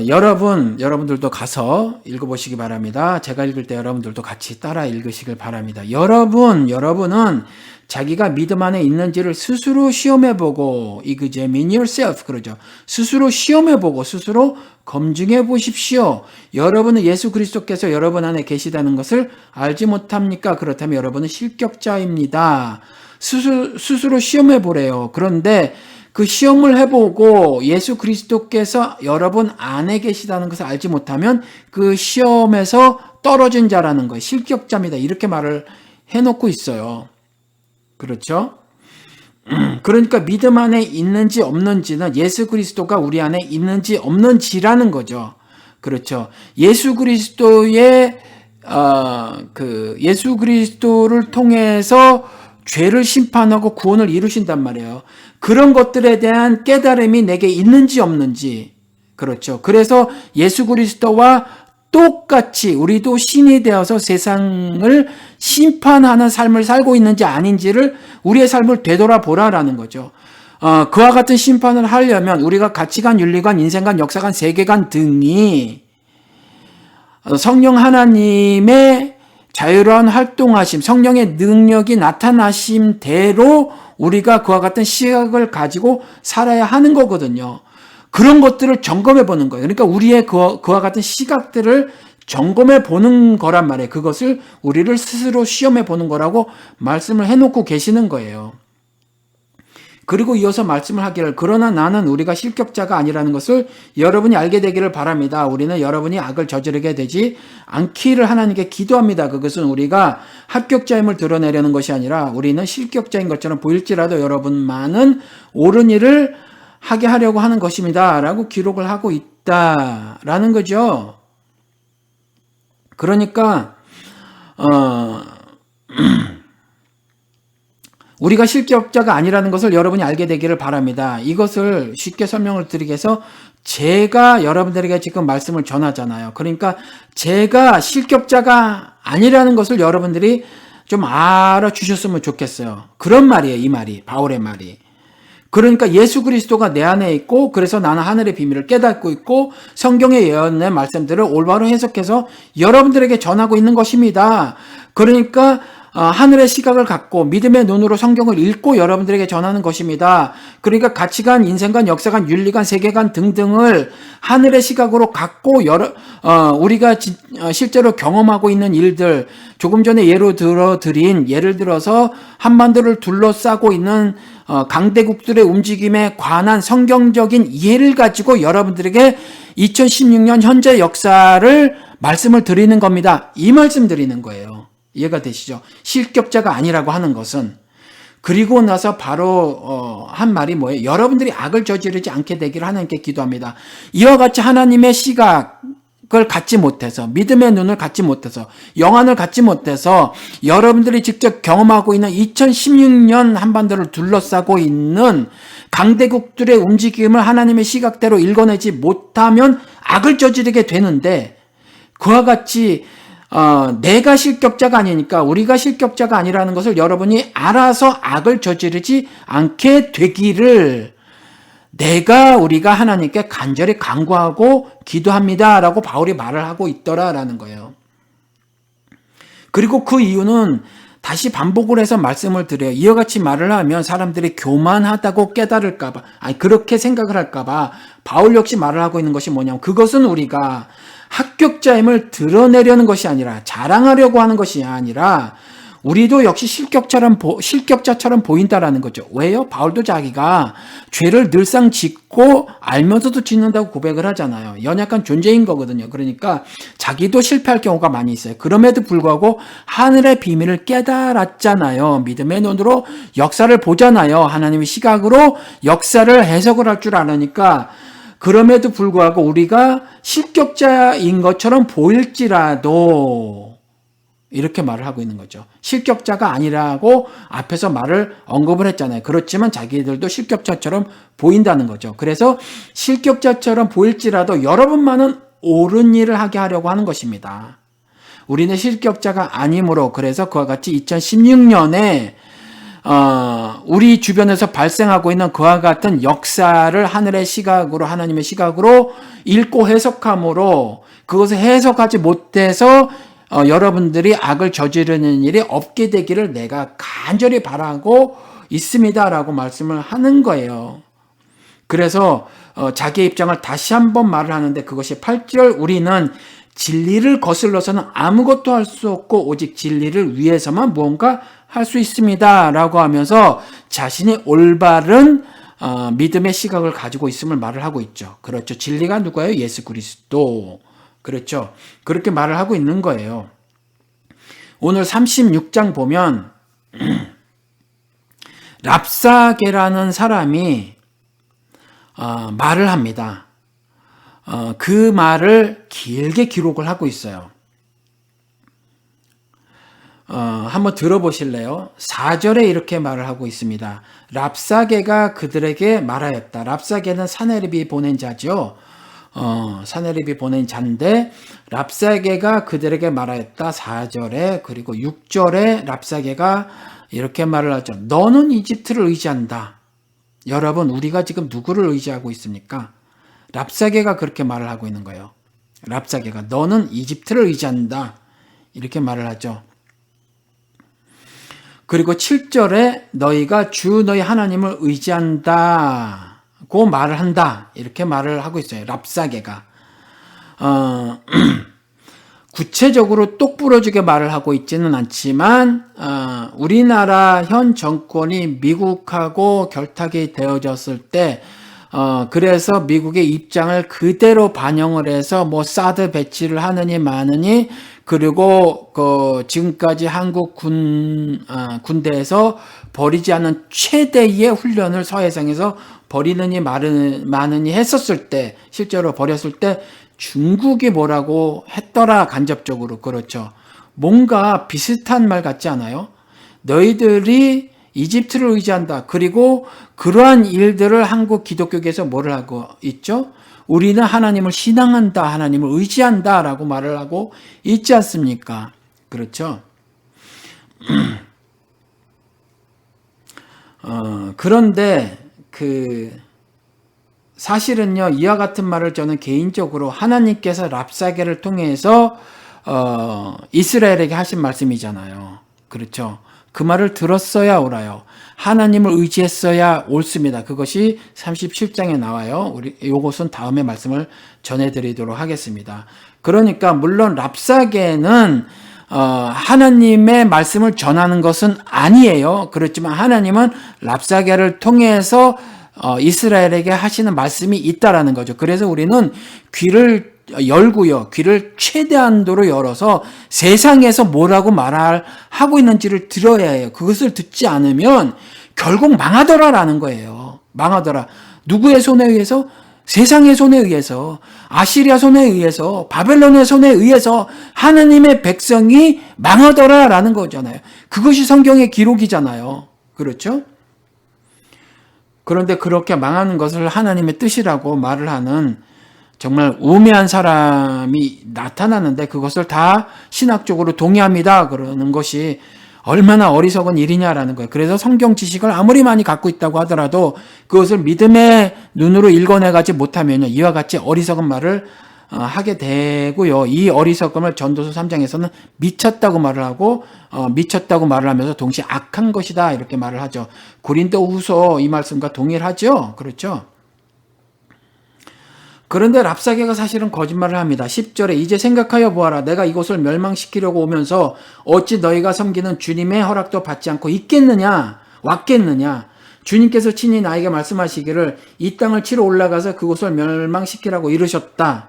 여러분들도 가서 읽어보시기 바랍니다. 제가 읽을 때 여러분들도 같이 따라 읽으시길 바랍니다. 여러분은 자기가 믿음 안에 있는지를 스스로 시험해보고, examine yourself, 그러죠. 스스로 시험해보고, 스스로 검증해 보십시오. 여러분은 예수 그리스도께서 여러분 안에 계시다는 것을 알지 못합니까? 그렇다면 여러분은 실격자입니다. 스스로 시험해보래요. 그런데 그 시험을 해보고 예수 그리스도께서 여러분 안에 계시다는 것을 알지 못하면 그 시험에서 떨어진 자라는 거예요. 실격자입니다. 이렇게 말을 해놓고 있어요. 그렇죠? 그러니까 믿음 안에 있는지 없는지는 예수 그리스도가 우리 안에 있는지 없는지라는 거죠. 그렇죠? 예수 그리스도의 예수 그리스도를 통해서 죄를 심판하고 구원을 이루신단 말이에요. 그런 것들에 대한 깨달음이 내게 있는지 없는지. 그렇죠. 그래서 예수 그리스도와 똑같이 우리도 신이 되어서 세상을 심판하는 삶을 살고 있는지 아닌지를 우리의 삶을 되돌아보라라는 거죠. 그와 같은 심판을 하려면 우리가 가치관, 윤리관, 인생관, 역사관, 세계관 등이 성령 하나님의 자유로운 활동하심, 성령의 능력이 나타나심대로 우리가 그와 같은 시각을 가지고 살아야 하는 거거든요. 그런 것들을 점검해 보는 거예요. 그러니까 우리의 그와 같은 시각들을 점검해 보는 거란 말이에요. 그것을 우리를 스스로 시험해 보는 거라고 말씀을 해놓고 계시는 거예요. 그리고 이어서 말씀을 하기를, 그러나 나는 우리가 실격자가 아니라는 것을 여러분이 알게 되기를 바랍니다. 우리는 여러분이 악을 저지르게 되지 않기를 하나님께 기도합니다. 그것은 우리가 합격자임을 드러내려는 것이 아니라 우리는 실격자인 것처럼 보일지라도 여러분만은 옳은 일을 하게 하려고 하는 것입니다. 라고 기록을 하고 있다라는 거죠. 그러니까 우리가 실격자가 아니라는 것을 여러분이 알게 되기를 바랍니다. 이것을 쉽게 설명을 드리기 위해서 제가 여러분들에게 지금 말씀을 전하잖아요. 그러니까 제가 실격자가 아니라는 것을 여러분들이 좀 알아주셨으면 좋겠어요. 그런 말이에요. 이 말이, 바울의 말이. 그러니까 예수 그리스도가 내 안에 있고, 그래서 나는 하늘의 비밀을 깨닫고 있고, 성경의 예언의 말씀들을 올바로 해석해서 여러분들에게 전하고 있는 것입니다. 그러니까 하늘의 시각을 갖고 믿음의 눈으로 성경을 읽고 여러분들에게 전하는 것입니다. 그러니까 가치관, 인생관, 역사관, 윤리관, 세계관 등등을 하늘의 시각으로 갖고 우리가 실제로 경험하고 있는 일들, 조금 전에 예로 들어드린, 예를 들어서 한반도를 둘러싸고 있는 강대국들의 움직임에 관한 성경적인 이해를 가지고 여러분들에게 2016년 현재 역사를 말씀을 드리는 겁니다. 이 말씀 드리는 거예요. 이해가 되시죠? 실격자가 아니라고 하는 것은. 그리고 나서 바로 한 말이 뭐예요? 여러분들이 악을 저지르지 않게 되기를 하나님께 기도합니다. 이와 같이 하나님의 시각을 갖지 못해서, 믿음의 눈을 갖지 못해서, 영안을 갖지 못해서 여러분들이 직접 경험하고 있는 2016년 한반도를 둘러싸고 있는 강대국들의 움직임을 하나님의 시각대로 읽어내지 못하면 악을 저지르게 되는데, 그와 같이 내가 실격자가 아니니까, 우리가 실격자가 아니라는 것을 여러분이 알아서 악을 저지르지 않게 되기를 우리가 하나님께 간절히 간구하고 기도합니다 라고 바울이 말을 하고 있더라라는 거예요. 그리고 그 이유는 다시 반복을 해서 말씀을 드려요. 이와 같이 말을 하면 사람들이 교만하다고 깨달을까봐, 그렇게 생각을 할까봐 바울 역시 말을 하고 있는 것이 뭐냐면, 그것은 우리가 합격자임을 드러내려는 것이 아니라, 자랑하려고 하는 것이 아니라 우리도 역시 실격자처럼 보인다라는 거죠. 왜요? 바울도 자기가 죄를 늘상 짓고 알면서도 짓는다고 고백을 하잖아요. 연약한 존재인 거거든요. 그러니까 자기도 실패할 경우가 많이 있어요. 그럼에도 불구하고 하늘의 비밀을 깨달았잖아요. 믿음의 눈으로 역사를 보잖아요. 하나님의 시각으로 역사를 해석을 할 줄 아니까, 그럼에도 불구하고 우리가 실격자인 것처럼 보일지라도, 이렇게 말을 하고 있는 거죠. 실격자가 아니라고 앞에서 말을 언급을 했잖아요. 그렇지만 자기들도 실격자처럼 보인다는 거죠. 그래서 실격자처럼 보일지라도 여러분만은 옳은 일을 하게 하려고 하는 것입니다. 우리는 실격자가 아니므로, 그래서 그와 같이 2016년에 우리 주변에서 발생하고 있는 그와 같은 역사를 하늘의 시각으로, 하나님의 시각으로 읽고 해석함으로 그것을 해석하지 못해서 여러분들이 악을 저지르는 일이 없게 되기를 내가 간절히 바라고 있습니다라고 말씀을 하는 거예요. 그래서 자기의 입장을 다시 한번 말을 하는데, 그것이 8절, 우리는 진리를 거슬러서는 아무것도 할 수 없고 오직 진리를 위해서만 무언가 할 수 있습니다 라고 하면서 자신이 올바른 믿음의 시각을 가지고 있음을 말을 하고 있죠. 그렇죠. 진리가 누구예요? 예수 그리스도. 그렇죠. 그렇게 말을 하고 있는 거예요. 오늘 36장 보면 랍사게라는 사람이 말을 합니다. 그 말을 길게 기록을 하고 있어요. 한번 들어보실래요? 4절에 이렇게 말을 하고 있습니다. 랍사게가 그들에게 말하였다. 랍사게는 사네립이 보낸 자죠. 사네립이 보낸 자인데, 랍사게가 그들에게 말하였다. 4절에, 그리고 6절에 랍사게가 이렇게 말을 하죠. 너는 이집트를 의지한다. 여러분, 우리가 지금 누구를 의지하고 있습니까? 랍사게가 그렇게 말을 하고 있는 거예요. 랍사게가 너는 이집트를 의지한다. 이렇게 말을 하죠. 그리고 7절에 너희가 주 너희 하나님을 의지한다고 말을 한다. 이렇게 말을 하고 있어요. 랍사게가. 구체적으로 똑부러지게 말을 하고 있지는 않지만 우리나라 현 정권이 미국하고 결탁이 되어졌을 때 그래서 미국의 입장을 그대로 반영을 해서 뭐 사드 배치를 하느니 마느니, 그리고 지금까지 한국 군대에서 벌이지 않은 최대의 훈련을 서해상에서 벌이느니 마느니 했었을 때, 실제로 벌였을 때 중국이 뭐라고 했더라, 간접적으로. 그렇죠. 뭔가 비슷한 말 같지 않아요? 너희들이 이집트를 의지한다. 그리고 그러한 일들을 한국 기독교계에서 뭐를 하고 있죠? 우리는 하나님을 신앙한다, 하나님을 의지한다 라고 말을 하고 있지 않습니까? 그렇죠? 그런데 사실은요, 이와 같은 말을 저는 개인적으로 하나님께서 랍사게를 통해서 이스라엘에게 하신 말씀이잖아요. 그렇죠? 그 말을 들었어야 옳아요. 하나님을 의지했어야 옳습니다. 그것이 37장에 나와요. 우리 요것은 다음에 말씀을 전해드리도록 하겠습니다. 그러니까 물론 랍사게는 하나님의 말씀을 전하는 것은 아니에요. 그렇지만 하나님은 랍사게를 통해서 이스라엘에게 하시는 말씀이 있다라는 거죠. 그래서 우리는 귀를 열고요. 귀를 최대한도로 열어서 세상에서 뭐라고 말하고 있는지를 들어야 해요. 그것을 듣지 않으면 결국 망하더라라는 거예요. 망하더라. 누구의 손에 의해서? 세상의 손에 의해서, 아시리아 손에 의해서, 바벨론의 손에 의해서 하나님의 백성이 망하더라라는 거잖아요. 그것이 성경의 기록이잖아요. 그렇죠? 그런데 그렇게 망하는 것을 하나님의 뜻이라고 말을 하는 정말 우매한 사람이 나타나는데, 그것을 다 신학적으로 동의합니다 그러는 것이 얼마나 어리석은 일이냐라는 거예요. 그래서 성경 지식을 아무리 많이 갖고 있다고 하더라도 그것을 믿음의 눈으로 읽어내가지 못하면 이와 같이 어리석은 말을 하게 되고요. 이 어리석음을 전도서 3장에서는 미쳤다고 말을 하고, 미쳤다고 말을 하면서 동시에 악한 것이다 이렇게 말을 하죠. 고린도후서 이 말씀과 동일하죠. 그렇죠? 그런데 랍사게가 사실은 거짓말을 합니다. 10절에 이제 생각하여 보아라. 내가 이곳을 멸망시키려고 오면서 어찌 너희가 섬기는 주님의 허락도 받지 않고 왔겠느냐. 주님께서 친히 나에게 말씀하시기를 이 땅을 치러 올라가서 그곳을 멸망시키라고 이르셨다.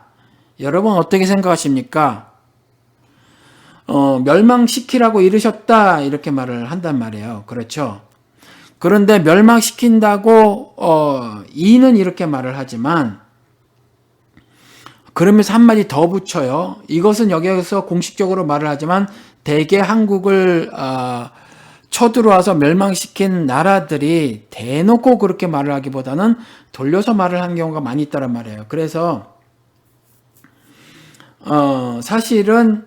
여러분 어떻게 생각하십니까? 멸망시키라고 이르셨다 이렇게 말을 한단 말이에요. 그렇죠? 그런데 멸망시킨다고 이는 이렇게 말을 하지만, 그러면서 한마디 더 붙여요. 이것은 여기에서 공식적으로 말을 하지만 대개 한국을 쳐들어와서 멸망시킨 나라들이 대놓고 그렇게 말을 하기보다는 돌려서 말을 하는 경우가 많이 있다란 말이에요. 그래서 사실은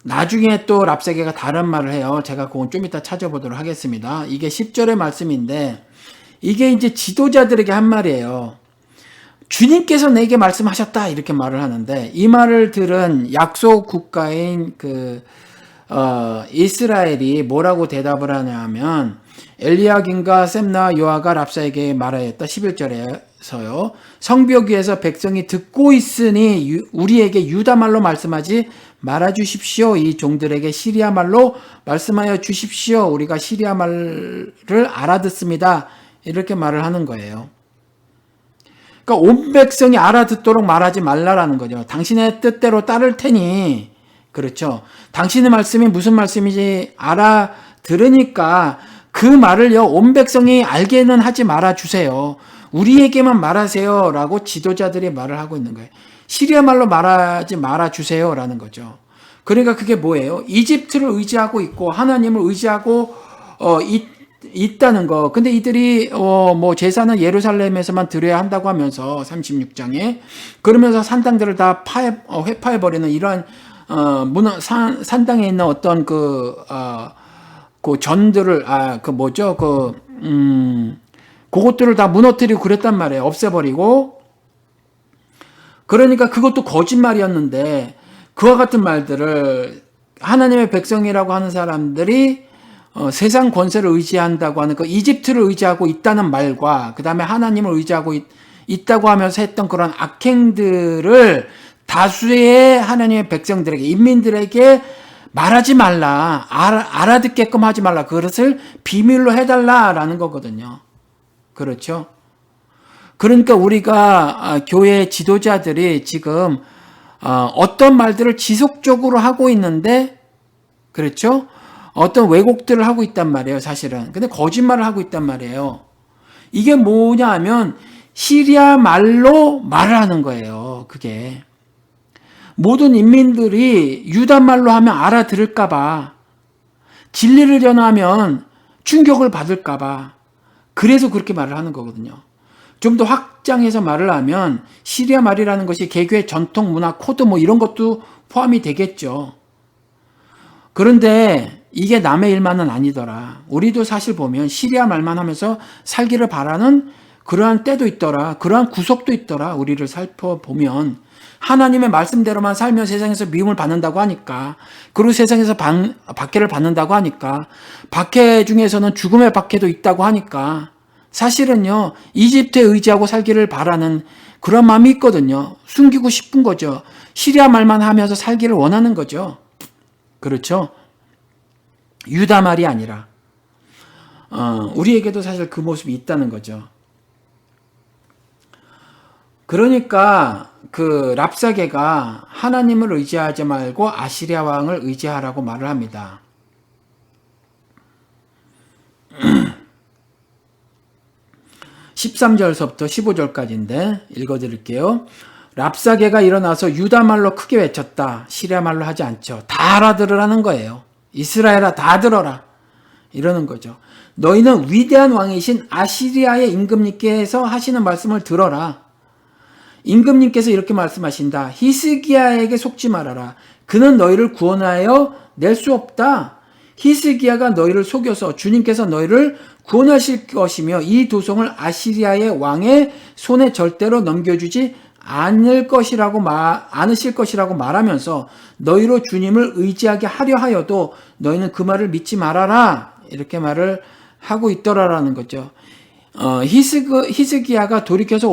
나중에 또 랍사게가 다른 말을 해요. 제가 그건 좀 이따 찾아보도록 하겠습니다. 이게 10절의 말씀인데 이게 이제 지도자들에게 한 말이에요. 주님께서 내게 말씀하셨다 이렇게 말을 하는데 이 말을 들은 약속 국가인 이스라엘이 뭐라고 대답을 하냐면 엘리야김과 셈나 요아가 랍사에게 말하였다. 11절에서요. 성벽 위에서 백성이 듣고 있으니 우리에게 유다말로 말씀하지 말아 주십시오. 이 종들에게 시리아 말로 말씀하여 주십시오. 우리가 시리아 말을 알아듣습니다. 이렇게 말을 하는 거예요. 그러니까 온 백성이 알아듣도록 말하지 말라라는 거죠. 당신의 뜻대로 따를 테니, 그렇죠. 당신의 말씀이 무슨 말씀인지 알아들으니까 그 말을요, 온 백성이 알게는 하지 말아 주세요. 우리에게만 말하세요. 라고 지도자들이 말을 하고 있는 거예요. 시리아 말로 말하지 말아 주세요. 라는 거죠. 그러니까 그게 뭐예요? 이집트를 의지하고 있고, 하나님을 의지하고, 있다는 거. 근데 이들이 뭐 제사는 예루살렘에서만 드려야 한다고 하면서 36장에 그러면서 산당들을 다 회파해 버리는 이러한 산당에 있는 어떤 그 전들을 그것들을 다 무너뜨리고 그랬단 말이에요. 없애버리고. 그러니까 그것도 거짓말이었는데 그와 같은 말들을 하나님의 백성이라고 하는 사람들이 세상 권세를 의지한다고 하는 이집트를 의지하고 있다는 말과 그 다음에 하나님을 의지하고 있다고 하면서 했던 그런 악행들을 다수의 하나님의 백성들에게 인민들에게 말하지 말라, 알아듣게끔 하지 말라, 그것을 비밀로 해달라라는 거거든요. 그렇죠? 그러니까 우리가 교회 지도자들이 지금 어떤 말들을 지속적으로 하고 있는데, 그렇죠? 어떤 왜곡들을 하고 있단 말이에요, 사실은. 근데 거짓말을 하고 있단 말이에요. 이게 뭐냐 하면 시리아 말로 말을 하는 거예요, 그게. 모든 인민들이 유다 말로 하면 알아들을까봐, 진리를 전하면 충격을 받을까봐, 그래서 그렇게 말을 하는 거거든요. 좀 더 확장해서 말을 하면 시리아 말이라는 것이 개교의 전통 문화 코드 뭐 이런 것도 포함이 되겠죠. 그런데 이게 남의 일만은 아니더라. 우리도 사실 보면 시리아 말만 하면서 살기를 바라는 그러한 때도 있더라. 그러한 구석도 있더라. 우리를 살펴보면 하나님의 말씀대로만 살면 세상에서 미움을 받는다고 하니까, 그리고 세상에서 박해를 받는다고 하니까, 박해 중에서는 죽음의 박해도 있다고 하니까 사실은요, 이집트에 의지하고 살기를 바라는 그런 마음이 있거든요. 숨기고 싶은 거죠. 시리아 말만 하면서 살기를 원하는 거죠. 그렇죠? 유다 말이 아니라 우리에게도 사실 그 모습이 있다는 거죠. 그러니까 그 랍사게가 하나님을 의지하지 말고 아시리아 왕을 의지하라고 말을 합니다. 13절서부터 15절까지인데 읽어드릴게요. 랍사게가 일어나서 유다 말로 크게 외쳤다. 시리아 말로 하지 않죠. 다 알아들으라는 거예요. 이스라엘아 다 들어라. 이러는 거죠. 너희는 위대한 왕이신 아시리아의 임금님께서 하시는 말씀을 들어라. 임금님께서 이렇게 말씀하신다. 히스기야에게 속지 말아라. 그는 너희를 구원하여 낼 수 없다. 히스기야가 너희를 속여서 주님께서 너희를 구원하실 것이며 이 도성을 아시리아의 왕의 손에 절대로 넘겨주지 않으실 것이라고 말하면서 너희로 주님을 의지하게 하려 하여도 너희는 그 말을 믿지 말아라. 이렇게 말을 하고 있더라라는 거죠. 히스기야가 돌이켜서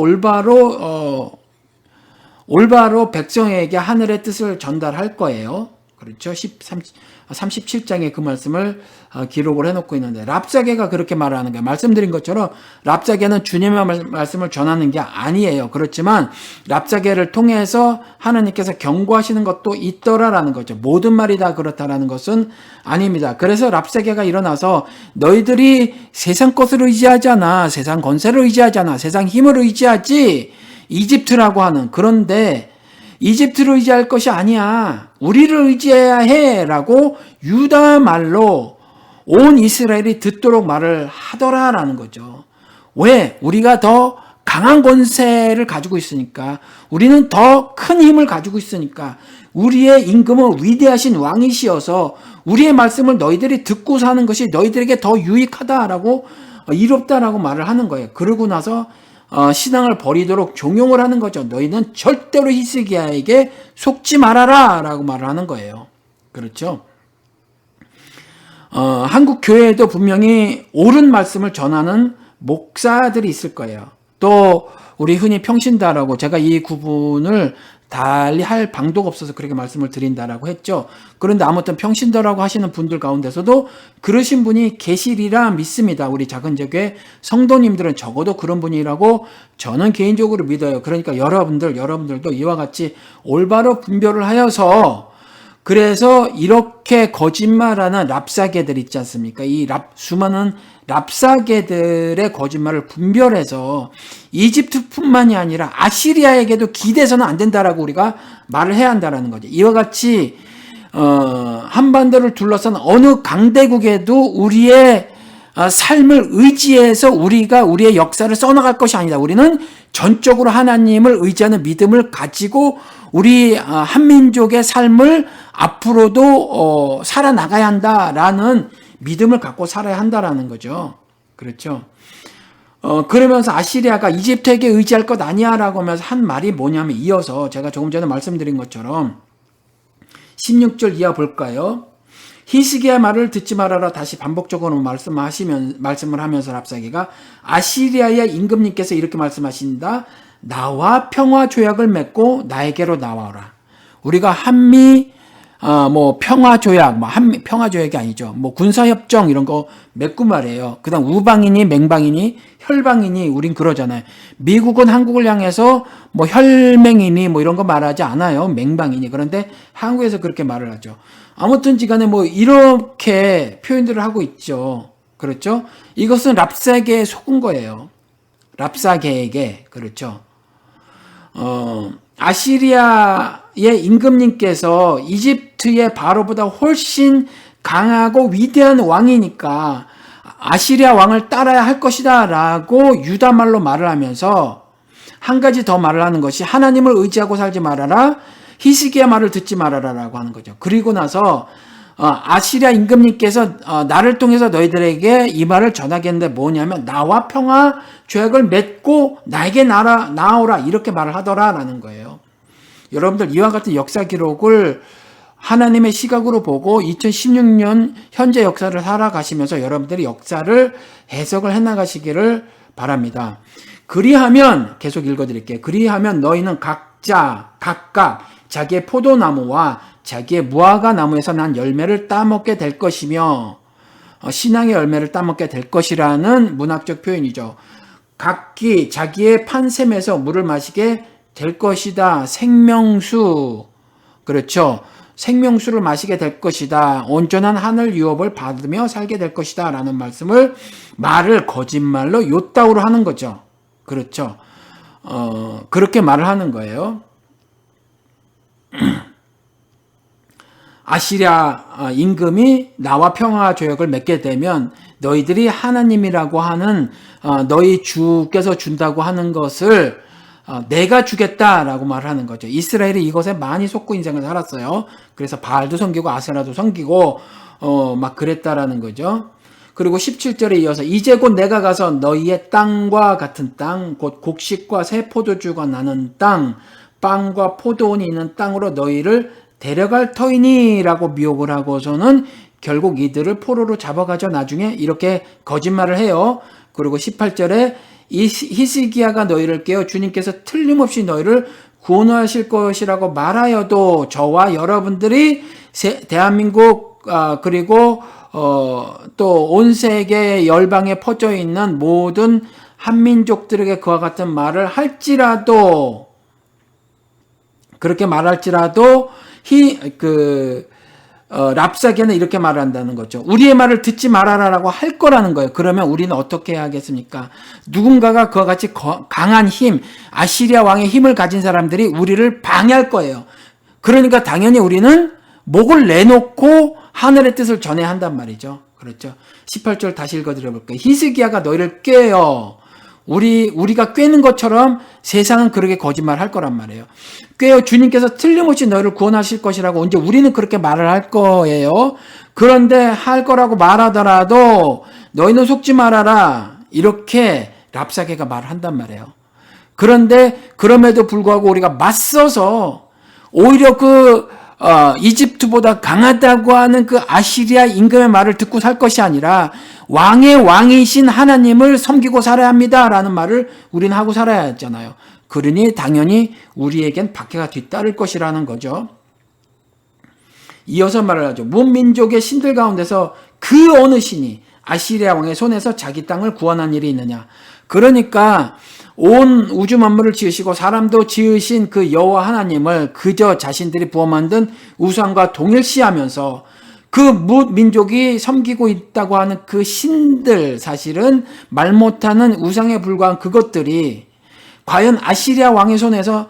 올바로 백성에게 하늘의 뜻을 전달할 거예요. 그렇죠. 37장에 그 말씀을 기록을 해놓고 있는데 랍사게가 그렇게 말하는 거예요. 말씀드린 것처럼 랍사게는 주님의 말씀을 전하는 게 아니에요. 그렇지만 랍사게를 통해서 하나님께서 경고하시는 것도 있더라라는 거죠. 모든 말이 다 그렇다라는 것은 아닙니다. 그래서 랍사게가 일어나서 너희들이 세상 것을 의지하잖아. 세상 권세를 의지하잖아. 세상 힘을 의지하지. 이집트라고 하는, 그런데 이집트를 의지할 것이 아니야. 우리를 의지해야 해. 라고 유다 말로 온 이스라엘이 듣도록 말을 하더라라는 거죠. 왜? 우리가 더 강한 권세를 가지고 있으니까, 우리는 더 큰 힘을 가지고 있으니까, 우리의 임금은 위대하신 왕이시여서 우리의 말씀을 너희들이 듣고 사는 것이 너희들에게 더 유익하다라고, 이롭다라고 말을 하는 거예요. 그러고 나서 신앙을 버리도록 종용을 하는 거죠. 너희는 절대로 히스기야에게 속지 말아라 라고 말을 하는 거예요. 그렇죠? 한국 교회에도 분명히 옳은 말씀을 전하는 목사들이 있을 거예요. 또 우리 흔히 평신다라고, 제가 이 구분을 달리 할 방도가 없어서 그렇게 말씀을 드린다라고 했죠. 그런데 아무튼 평신도라고 하시는 분들 가운데서도 그러신 분이 계시리라 믿습니다. 우리 작은 교회 성도님들은 적어도 그런 분이라고 저는 개인적으로 믿어요. 그러니까 여러분들도 이와 같이 올바로 분별을 하여서, 그래서 이렇게 거짓말하는 랍사개들 있지 않습니까? 이 수많은 랍사개들의 거짓말을 분별해서 이집트뿐만이 아니라 아시리아에게도 기대서는 안 된다라고 우리가 말을 해야 한다라는 거죠. 이와 같이 한반도를 둘러싼 어느 강대국에도 우리의 삶을 의지해서 우리가 우리의 역사를 써나갈 것이 아니다. 우리는 전적으로 하나님을 의지하는 믿음을 가지고 우리 한민족의 삶을 앞으로도 살아나가야 한다라는 믿음을 갖고 살아야 한다라는 거죠. 그렇죠. 그러면서 아시리아가 이집트에게 의지할 것 아니야라고 하면서 한 말이 뭐냐면, 이어서 제가 조금 전에 말씀드린 것처럼 16절 이하 볼까요? 히스기야 말을 듣지 말아라. 다시 반복적으로 말씀을 하면서 랍사개가, 아시리아의 임금님께서 이렇게 말씀하신다. 나와 평화 조약을 맺고 나에게로 나와라. 우리가 한미 평화 조약, 평화 조약이 아니죠. 군사 협정 이런 거 맺고 말이에요. 그다음 우방이니 맹방이니 혈방이니 우린 그러잖아요. 미국은 한국을 향해서 혈맹이니 이런 거 말하지 않아요. 맹방이니. 그런데 한국에서 그렇게 말을 하죠. 아무튼 지간에 이렇게 표현들을 하고 있죠. 그렇죠? 이것은 랍사개에 속은 거예요. 랍사개에게. 그렇죠? 아시리아의 임금님께서 이집트의 바로보다 훨씬 강하고 위대한 왕이니까 아시리아 왕을 따라야 할 것이다 라고 유다말로 말을 하면서 한 가지 더 말을 하는 것이, 하나님을 의지하고 살지 말아라, 히스기야 말을 듣지 말아라 라고 하는 거죠. 그리고 나서 아시리아 임금님께서 나를 통해서 너희들에게 이 말을 전하겠는데 뭐냐면, 나와 평화 조약을 맺고 나에게 나오라 이렇게 말을 하더라라는 거예요. 여러분들 이와 같은 역사 기록을 하나님의 시각으로 보고 2016년 현재 역사를 살아가시면서 여러분들이 역사를 해석을 해나가시기를 바랍니다. 그리하면, 계속 읽어드릴게요. 그리하면 너희는 각각 자기의 포도나무와 자기의 무화과 나무에서 난 열매를 따먹게 될 것이며, 신앙의 열매를 따먹게 될 것이라는 문학적 표현이죠. 각기 자기의 판샘에서 물을 마시게 될 것이다. 생명수. 그렇죠. 생명수를 마시게 될 것이다. 온전한 하늘 유업을 받으며 살게 될 것이다. 라는 말을 거짓말로 요따우로 하는 거죠. 그렇죠. 그렇게 말을 하는 거예요. 아시리아 임금이 나와 평화 조약을 맺게 되면 너희들이 하나님이라고 하는 너희 주께서 준다고 하는 것을 내가 주겠다라고 말을 하는 거죠. 이스라엘이 이것에 많이 속고 인생을 살았어요. 그래서 바알도 섬기고 아세라도 섬기고 막 그랬다라는 거죠. 그리고 17절에 이어서, 이제 곧 내가 가서 너희의 땅과 같은 땅, 곧 곡식과 새 포도주가 나는 땅, 빵과 포도원이 있는 땅으로 너희를 데려갈 터이니 라고 미혹을 하고서는 결국 이들을 포로로 잡아가죠. 나중에 이렇게 거짓말을 해요. 그리고 18절에 히스기야가 너희를 깨워 주님께서 틀림없이 너희를 구원하실 것이라고 말하여도 저와 여러분들이 대한민국 그리고 또 온 세계 열방에 퍼져 있는 모든 한민족들에게 그와 같은 말을 할지라도, 그렇게 말할지라도 랍사게는 이렇게 말한다는 거죠. 우리의 말을 듣지 말아라라고 할 거라는 거예요. 그러면 우리는 어떻게 해야 하겠습니까? 누군가가 그와 같이 강한 힘, 아시리아 왕의 힘을 가진 사람들이 우리를 방해할 거예요. 그러니까 당연히 우리는 목을 내놓고 하늘의 뜻을 전해야 한단 말이죠. 그렇죠. 18절 다시 읽어드려 볼게요. 히스기야가 너희를 꾀어 우리가 꿰는 것처럼 세상은 그렇게 거짓말 할 거란 말이에요. 꿰어 주님께서 틀림없이 너희를 구원하실 것이라고 이제 우리는 그렇게 말을 할 거예요. 그런데 할 거라고 말하더라도 너희는 속지 말아라. 이렇게 랍사게가 말을 한단 말이에요. 그런데 그럼에도 불구하고 우리가 맞서서 오히려 이집트보다 강하다고 하는 그 아시리아 임금의 말을 듣고 살 것이 아니라 왕의 왕이신 하나님을 섬기고 살아야 합니다라는 말을 우리는 하고 살아야 했잖아요. 그러니 당연히 우리에겐 박해가 뒤따를 것이라는 거죠. 이어서 말을 하죠. 문민족의 신들 가운데서 그 어느 신이 아시리아 왕의 손에서 자기 땅을 구원한 일이 있느냐. 그러니까 온 우주 만물을 지으시고 사람도 지으신 그 여호와 하나님을 그저 자신들이 부어 만든 우상과 동일시하면서 그 민족이 섬기고 있다고 하는 그 신들, 사실은 말 못하는 우상에 불과한 그것들이 과연 아시리아 왕의 손에서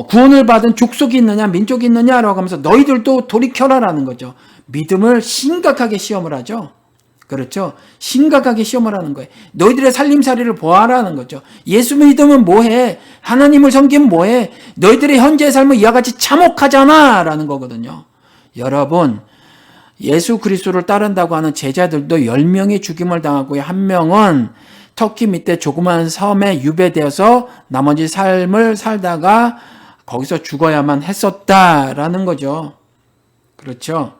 구원을 받은 족속이 있느냐 민족이 있느냐라고 하면서 너희들도 돌이켜라라는 거죠. 믿음을 심각하게 시험을 하죠. 그렇죠. 심각하게 시험을 하는 거예요. 너희들의 살림살이를 보아라는 거죠. 예수 믿으면 뭐해? 하나님을 섬기면 뭐해? 너희들의 현재의 삶은 이와 같이 참혹하잖아 라는 거거든요. 여러분, 예수 그리스도를 따른다고 하는 제자들도 10명이 죽임을 당하고요. 1명은 터키 밑에 조그만 섬에 유배되어서 나머지 삶을 살다가 거기서 죽어야만 했었다라는 거죠. 그렇죠.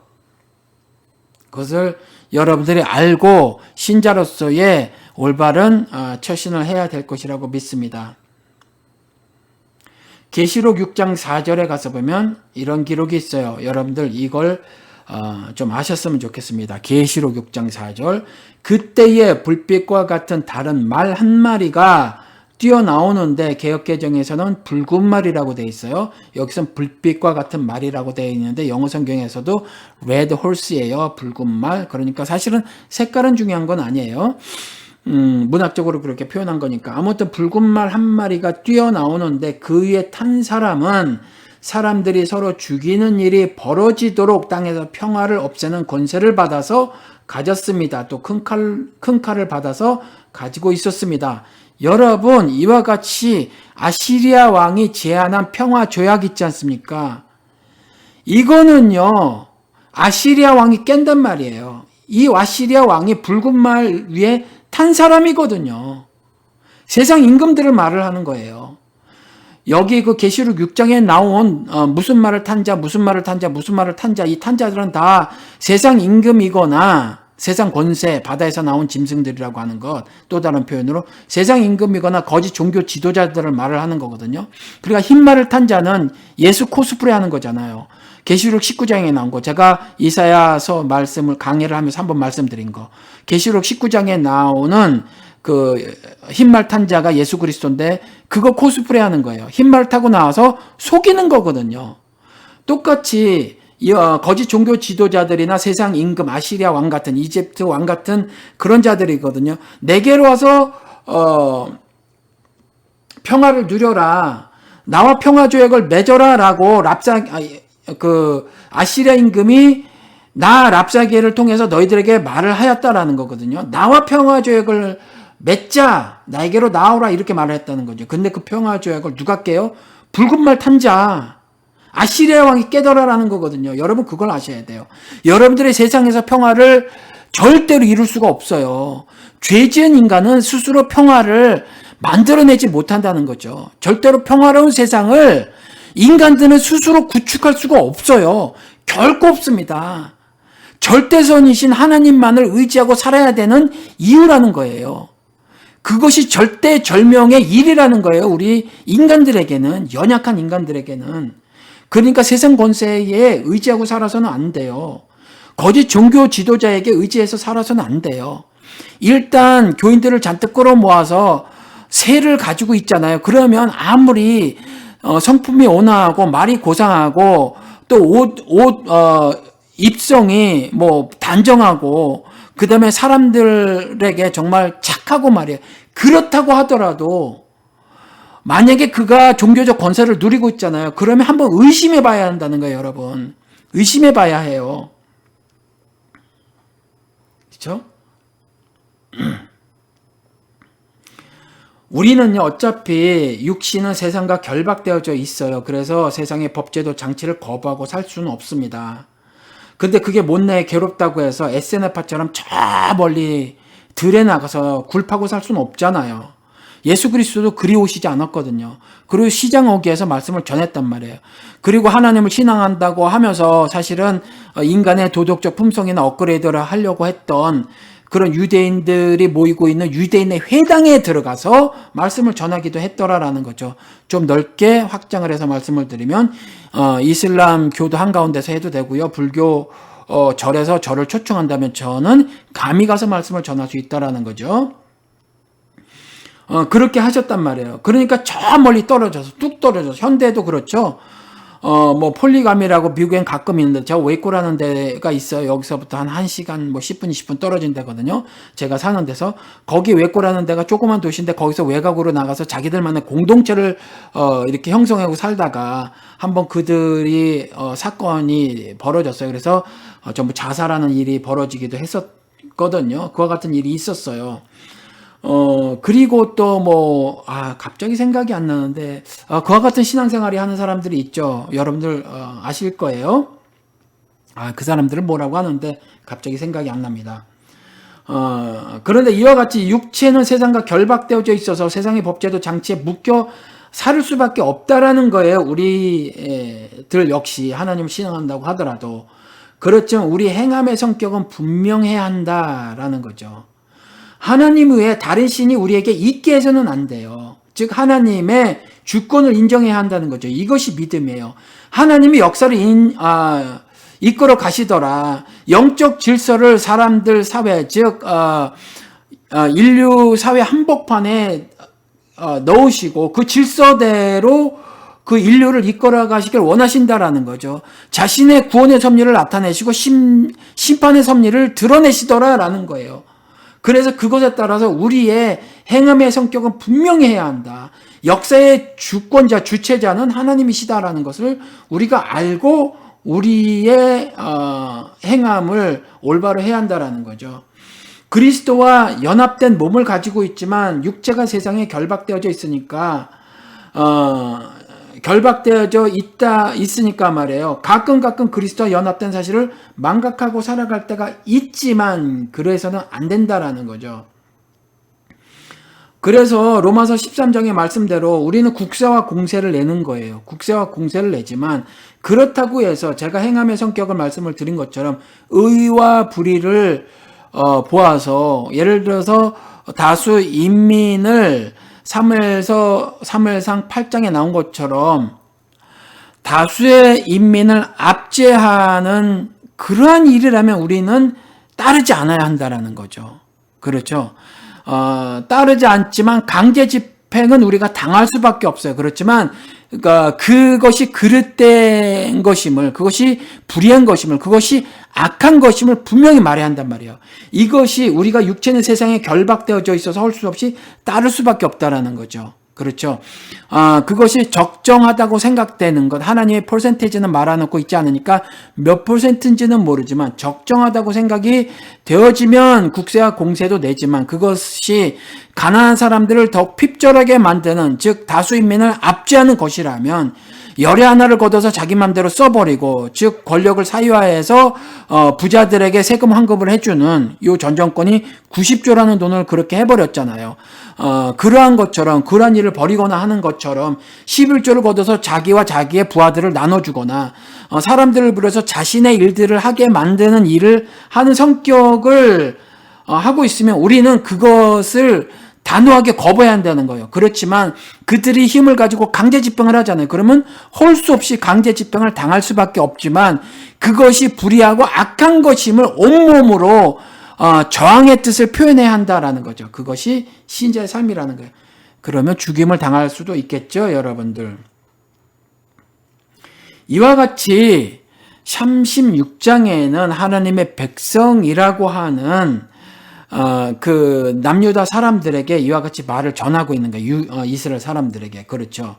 그것을 여러분들이 알고 신자로서의 올바른 처신을 해야 될 것이라고 믿습니다. 계시록 6장 4절에 가서 보면 이런 기록이 있어요. 여러분들 이걸 좀 아셨으면 좋겠습니다. 계시록 6장 4절. 그때에 불빛과 같은 다른 말 한 마리가 뛰어나오는데 개역개정에서는 붉은 말이라고 되어 있어요. 여기서는 불빛과 같은 말이라고 되어 있는데 영어 성경에서도 red horse예요. 붉은 말. 그러니까 사실은 색깔은 중요한 건 아니에요. 문학적으로 그렇게 표현한 거니까. 아무튼 붉은 말 한 마리가 뛰어나오는데 그 위에 탄 사람은 사람들이 서로 죽이는 일이 벌어지도록 땅에서 평화를 없애는 권세를 받아서 가졌습니다. 또 큰 칼을 받아서 가지고 있었습니다. 여러분, 이와 같이 아시리아 왕이 제안한 평화 조약 있지 않습니까? 이거는요, 아시리아 왕이 깬단 말이에요. 이 아시리아 왕이 붉은 말 위에 탄 사람이거든요. 세상 임금들을 말을 하는 거예요. 여기 그 계시록 6장에 나온 무슨 말을 탄 자, 무슨 말을 탄 자, 무슨 말을 탄 자, 이 탄자들은 다 세상 임금이거나 세상 권세, 바다에서 나온 짐승들이라고 하는 것, 또 다른 표현으로 세상 임금이거나 거짓 종교 지도자들을 말을 하는 거거든요. 그러니까 흰 말을 탄 자는 예수 코스프레 하는 거잖아요. 계시록 19장에 나온 거, 제가 이사야서 말씀을 강의를 하면서 한번 말씀드린 거, 계시록 19장에 나오는 그 흰말 탄 자가 예수 그리스도인데 그거 코스프레 하는 거예요. 흰말 타고 나와서 속이는 거거든요. 똑같이 거짓 종교 지도자들이나 세상 임금, 아시리아 왕 같은, 이집트 왕 같은 그런 자들이거든요. 내게로 와서 평화를 누려라, 나와 평화 조약을 맺어라라고 아시리아 임금이 나 랍사게를 통해서 너희들에게 말을 하였다라는 거거든요. 나와 평화 조약을 맺자, 나에게로 나오라, 이렇게 말을 했다는 거죠. 근데 그 평화 조약을 누가 깨요? 붉은 말 탄 자, 아시리아 왕이 깨달아라는 거거든요. 여러분 그걸 아셔야 돼요. 여러분들의 세상에서 평화를 절대로 이룰 수가 없어요. 죄 지은 인간은 스스로 평화를 만들어내지 못한다는 거죠. 절대로 평화로운 세상을 인간들은 스스로 구축할 수가 없어요. 결코 없습니다. 절대선이신 하나님만을 의지하고 살아야 되는 이유라는 거예요. 그것이 절대절명의 일이라는 거예요. 우리 인간들에게는, 연약한 인간들에게는. 그러니까 세상 권세에 의지하고 살아서는 안 돼요. 거짓 종교 지도자에게 의지해서 살아서는 안 돼요. 일단 교인들을 잔뜩 끌어모아서 세를 가지고 있잖아요. 그러면 아무리 성품이 온화하고 말이 고상하고 또 입성이 단정하고 그 다음에 사람들에게 정말 착하고 말이에요. 그렇다고 하더라도 만약에 그가 종교적 권세를 누리고 있잖아요. 그러면 한번 의심해 봐야 한다는 거예요, 여러분. 의심해 봐야 해요. 그렇죠? 우리는요, 어차피 육신은 세상과 결박되어져 있어요. 그래서 세상의 법제도 장치를 거부하고 살 수는 없습니다. 근데 그게 못내 괴롭다고 해서 SNF처럼 저 멀리 들에 나가서 굴파고 살 수는 없잖아요. 예수 그리스도도 그리 오시지 않았거든요. 그리고 시장 오기에서 말씀을 전했단 말이에요. 그리고 하나님을 신앙한다고 하면서 사실은 인간의 도덕적 품성이나 업그레이드를 하려고 했던 그런 유대인들이 모이고 있는 유대인의 회당에 들어가서 말씀을 전하기도 했더라라는 거죠. 좀 넓게 확장을 해서 말씀을 드리면 이슬람 교도 한가운데서 해도 되고요. 불교 절에서 저를 초청한다면 저는 감히 가서 말씀을 전할 수 있다라는 거죠. 그렇게 하셨단 말이에요. 그러니까 저 멀리 떨어져서 뚝 떨어져서 현대도 그렇죠. 뭐 폴리가미라고 미국엔 가끔 있는데 제가 웨이코라는 데가 있어요. 여기서부터 한 1시간 뭐 10분 20분 떨어진 데거든요. 제가 사는 데서 거기 웨이코라는 데가 조그만 도시인데 거기서 외곽으로 나가서 자기들만의 공동체를 이렇게 형성하고 살다가 한번 그들이 사건이 벌어졌어요. 그래서 전부 자살하는 일이 벌어지기도 했었거든요. 그와 같은 일이 있었어요. 그리고 또 갑자기 생각이 안 나는데, 그와 같은 신앙생활이 하는 사람들이 있죠. 여러분들, 아실 거예요. 그 사람들은 뭐라고 하는데, 갑자기 생각이 안 납니다. 그런데 이와 같이 육체는 세상과 결박되어져 있어서 세상의 법제도 장치에 묶여 살 수밖에 없다라는 거예요. 우리들 역시 하나님을 신앙한다고 하더라도. 그렇지만 우리 행함의 성격은 분명해야 한다라는 거죠. 하나님 외에 다른 신이 우리에게 있게 해서는 안 돼요. 즉 하나님의 주권을 인정해야 한다는 거죠. 이것이 믿음이에요. 하나님이 역사를 이끌어 가시더라. 영적 질서를 사람들 사회, 즉 인류 사회 한복판에 넣으시고 그 질서대로 그 인류를 이끌어 가시길 원하신다라는 거죠. 자신의 구원의 섭리를 나타내시고 심판의 섭리를 드러내시더라라는 거예요. 그래서 그것에 따라서 우리의 행함의 성격은 분명해야 한다. 역사의 주권자, 주체자는 하나님이시다라는 것을 우리가 알고 우리의 행함을 올바로 해야 한다라는 거죠. 그리스도와 연합된 몸을 가지고 있지만 육체가 세상에 결박되어져 있으니까 있으니까 말이에요. 가끔 그리스도와 연합된 사실을 망각하고 살아갈 때가 있지만 그래서는 안 된다라는 거죠. 그래서 로마서 13장의 말씀대로 우리는 국세와 공세를 내는 거예요. 국세와 공세를 내지만 그렇다고 해서 제가 행함의 성격을 말씀을 드린 것처럼 의와 불의를 보아서 예를 들어서 다수 인민을 사무엘상 8장에 나온 것처럼 다수의 인민을 압제하는 그러한 일이라면 우리는 따르지 않아야 한다라는 거죠. 그렇죠. 따르지 않지만 강제 집행은 우리가 당할 수밖에 없어요. 그렇지만 그러니까 그것이 그릇된 것임을, 그것이 불의한 것임을, 그것이 악한 것임을 분명히 말해야 한단 말이에요. 이것이 우리가 육체는 세상에 결박되어져 있어서 할 수 없이 따를 수밖에 없다라는 거죠. 그렇죠. 그것이 적정하다고 생각되는 것, 하나님의 퍼센테이지는 말아놓고 있지 않으니까 몇 퍼센트인지는 모르지만 적정하다고 생각이 되어지면 국세와 공세도 내지만 그것이 가난한 사람들을 더 핍절하게 만드는, 즉 다수인민을 압제하는 것이라면 열의 하나를 걷어서 자기 맘대로 써버리고, 즉 권력을 사유화해서 부자들에게 세금 환급을 해주는 요 전 정권이 90조라는 돈을 그렇게 해버렸잖아요. 그러한 것처럼, 그러한 일을 벌이거나 하는 것처럼 11조를 걷어서 자기와 자기의 부하들을 나눠주거나 사람들을 불러서 자신의 일들을 하게 만드는 일을 하는 성격을 하고 있으면 우리는 그것을 단호하게 거부해야 한다는 거예요. 그렇지만 그들이 힘을 가지고 강제 집행을 하잖아요. 그러면 할 수 없이 강제 집행을 당할 수밖에 없지만 그것이 불의하고 악한 것임을 온몸으로 저항의 뜻을 표현해야 한다라는 거죠. 그것이 신자의 삶이라는 거예요. 그러면 죽임을 당할 수도 있겠죠, 여러분들. 이와 같이 36장에는 하나님의 백성이라고 하는 그 남유다 사람들에게 이와 같이 말을 전하고 있는 거예요. 이스라엘 사람들에게. 그렇죠.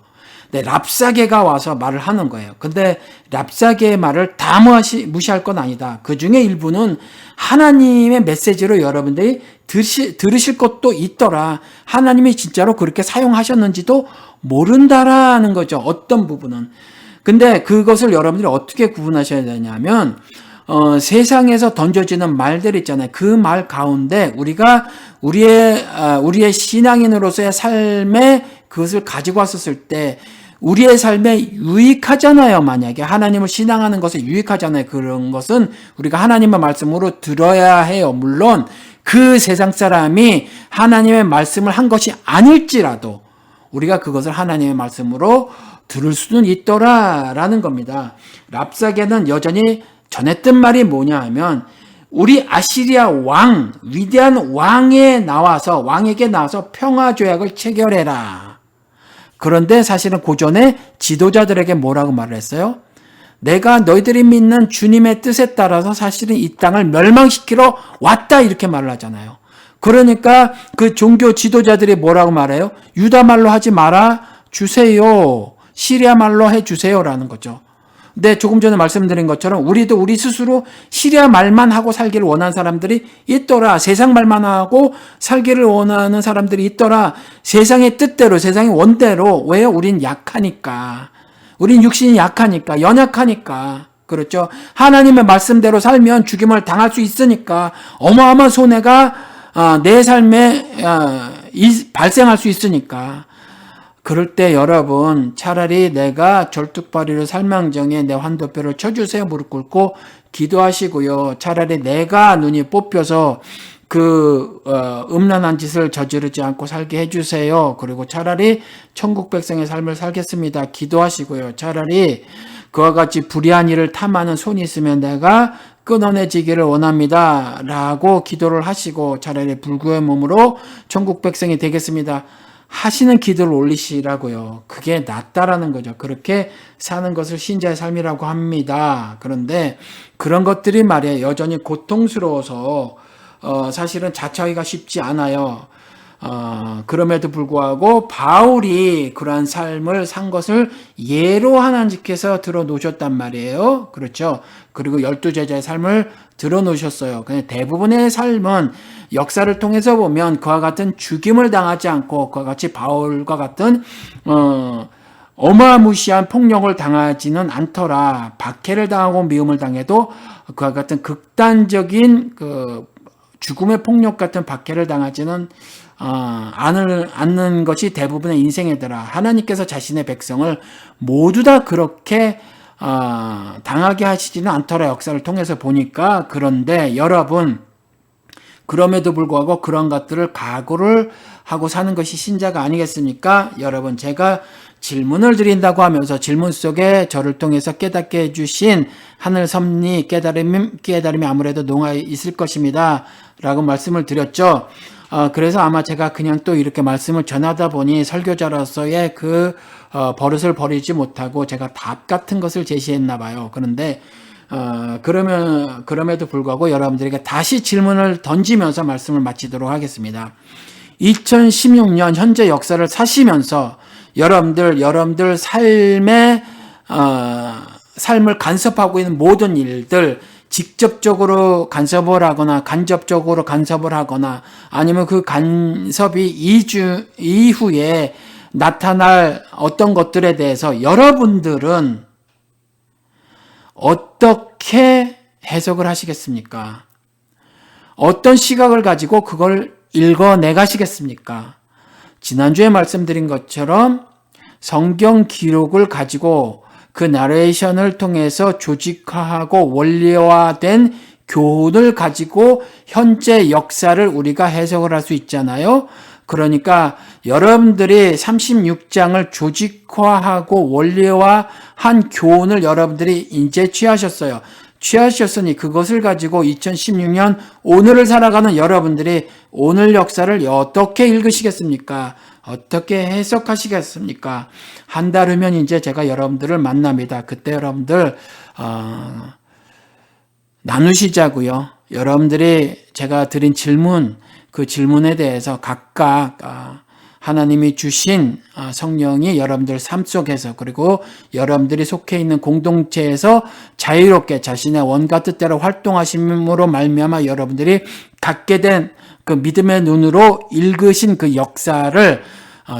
네, 랍사게가 와서 말을 하는 거예요. 근데 랍사게의 말을 다 무시할 건 아니다. 그 중에 일부는 하나님의 메시지로 여러분들이 들으실 것도 있더라. 하나님이 진짜로 그렇게 사용하셨는지도 모른다라는 거죠. 어떤 부분은. 근데 그것을 여러분들이 어떻게 구분하셔야 되냐면 세상에서 던져지는 말들 있잖아요. 그 말 가운데 우리가 우리의 신앙인으로서의 삶에 그것을 가지고 왔었을 때 우리의 삶에 유익하잖아요. 만약에 하나님을 신앙하는 것에 유익하잖아요. 그런 것은 우리가 하나님의 말씀으로 들어야 해요. 물론 그 세상 사람이 하나님의 말씀을 한 것이 아닐지라도 우리가 그것을 하나님의 말씀으로 들을 수는 있더라라는 겁니다. 랍사게는 여전히 전했던 말이 뭐냐 하면 우리 아시리아 왕, 위대한 왕에게 나와서 평화 조약을 체결해라. 그런데 사실은 고전의 지도자들에게 뭐라고 말을 했어요? 내가 너희들이 믿는 주님의 뜻에 따라서 사실은 이 땅을 멸망시키러 왔다 이렇게 말을 하잖아요. 그러니까 그 종교 지도자들이 뭐라고 말해요? 유다 말로 하지 마라 주세요. 시리아 말로 해 주세요라는 거죠. 근데 조금 전에 말씀드린 것처럼 우리도 우리 스스로 시리아 말만 하고 살기를 원하는 사람들이 있더라. 세상 말만 하고 살기를 원하는 사람들이 있더라. 세상의 뜻대로, 세상의 원대로. 왜요? 우린 약하니까. 우린 육신이 약하니까, 연약하니까. 그렇죠? 하나님의 말씀대로 살면 죽임을 당할 수 있으니까 어마어마한 손해가 내 삶에 발생할 수 있으니까. 그럴 때 여러분 차라리 내가 절뚝발이로 살망정에 내 환도뼈를 쳐주세요. 무릎 꿇고 기도하시고요. 차라리 내가 눈이 뽑혀서 음란한 짓을 저지르지 않고 살게 해주세요. 그리고 차라리 천국 백성의 삶을 살겠습니다. 기도하시고요. 차라리 그와 같이 불의한 일을 탐하는 손이 있으면 내가 끊어내지기를 원합니다. 라고 기도를 하시고 차라리 불구의 몸으로 천국 백성이 되겠습니다. 하시는 기도를 올리시라고요. 그게 낫다라는 거죠. 그렇게 사는 것을 신자의 삶이라고 합니다. 그런데 그런 것들이 말이에요. 여전히 고통스러워서 사실은 자처하기가 쉽지 않아요. 그럼에도 불구하고 바울이 그러한 삶을 산 것을 예로 하나님께서 들어놓으셨단 말이에요. 그렇죠. 그리고 12제자의 삶을 들어놓으셨어요. 근데 대부분의 삶은 역사를 통해서 보면 그와 같은 죽임을 당하지 않고 그와 같이 바울과 같은 어마무시한 폭력을 당하지는 않더라. 박해를 당하고 미움을 당해도 그와 같은 극단적인 죽음의 폭력 같은 박해를 당하지는 않는 것이 대부분의 인생이더라. 하나님께서 자신의 백성을 모두 다 그렇게 당하게 하시지는 않더라. 역사를 통해서 보니까. 그런데 여러분, 그럼에도 불구하고 그런 것들을 각오를 하고 사는 것이 신자가 아니겠습니까? 여러분, 제가 질문을 드린다고 하면서 질문 속에 저를 통해서 깨닫게 해주신 하늘 섭리 깨달음이 아무래도 농하 있을 것입니다. 라고 말씀을 드렸죠. 그래서 아마 제가 그냥 또 이렇게 말씀을 전하다 보니 설교자로서의 버릇을 버리지 못하고 제가 답 같은 것을 제시했나 봐요. 그런데 그럼에도 불구하고 여러분들에게 다시 질문을 던지면서 말씀을 마치도록 하겠습니다. 2016년 현재 역사를 사시면서 여러분들 삶의 삶을 간섭하고 있는 모든 일들, 직접적으로 간섭을 하거나 간접적으로 간섭을 하거나 아니면 그 간섭이 이후에 나타날 어떤 것들에 대해서 여러분들은 어떻게 해석을 하시겠습니까? 어떤 시각을 가지고 그걸 읽어내 가시겠습니까? 지난주에 말씀드린 것처럼 성경 기록을 가지고 그 나레이션을 통해서 조직화하고 원리화된 교훈을 가지고 현재 역사를 우리가 해석을 할 수 있잖아요. 그러니까 여러분들이 36장을 조직화하고 원리화한 교훈을 여러분들이 이제 취하셨으니 그것을 가지고 2016년 오늘을 살아가는 여러분들이 오늘 역사를 어떻게 읽으시겠습니까? 어떻게 해석하시겠습니까? 한 달 후면 이제 제가 여러분들을 만납니다. 그때 여러분들 나누시자고요. 여러분들이 제가 드린 질문, 그 질문에 대해서 각각 하나님이 주신 성령이 여러분들 삶 속에서 그리고 여러분들이 속해 있는 공동체에서 자유롭게 자신의 원과 뜻대로 활동하심으로 말미암아 여러분들이 갖게 된 그 믿음의 눈으로 읽으신 그 역사를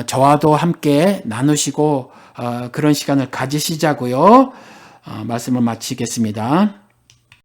저와도 함께 나누시고 그런 시간을 가지시자고요. 말씀을 마치겠습니다.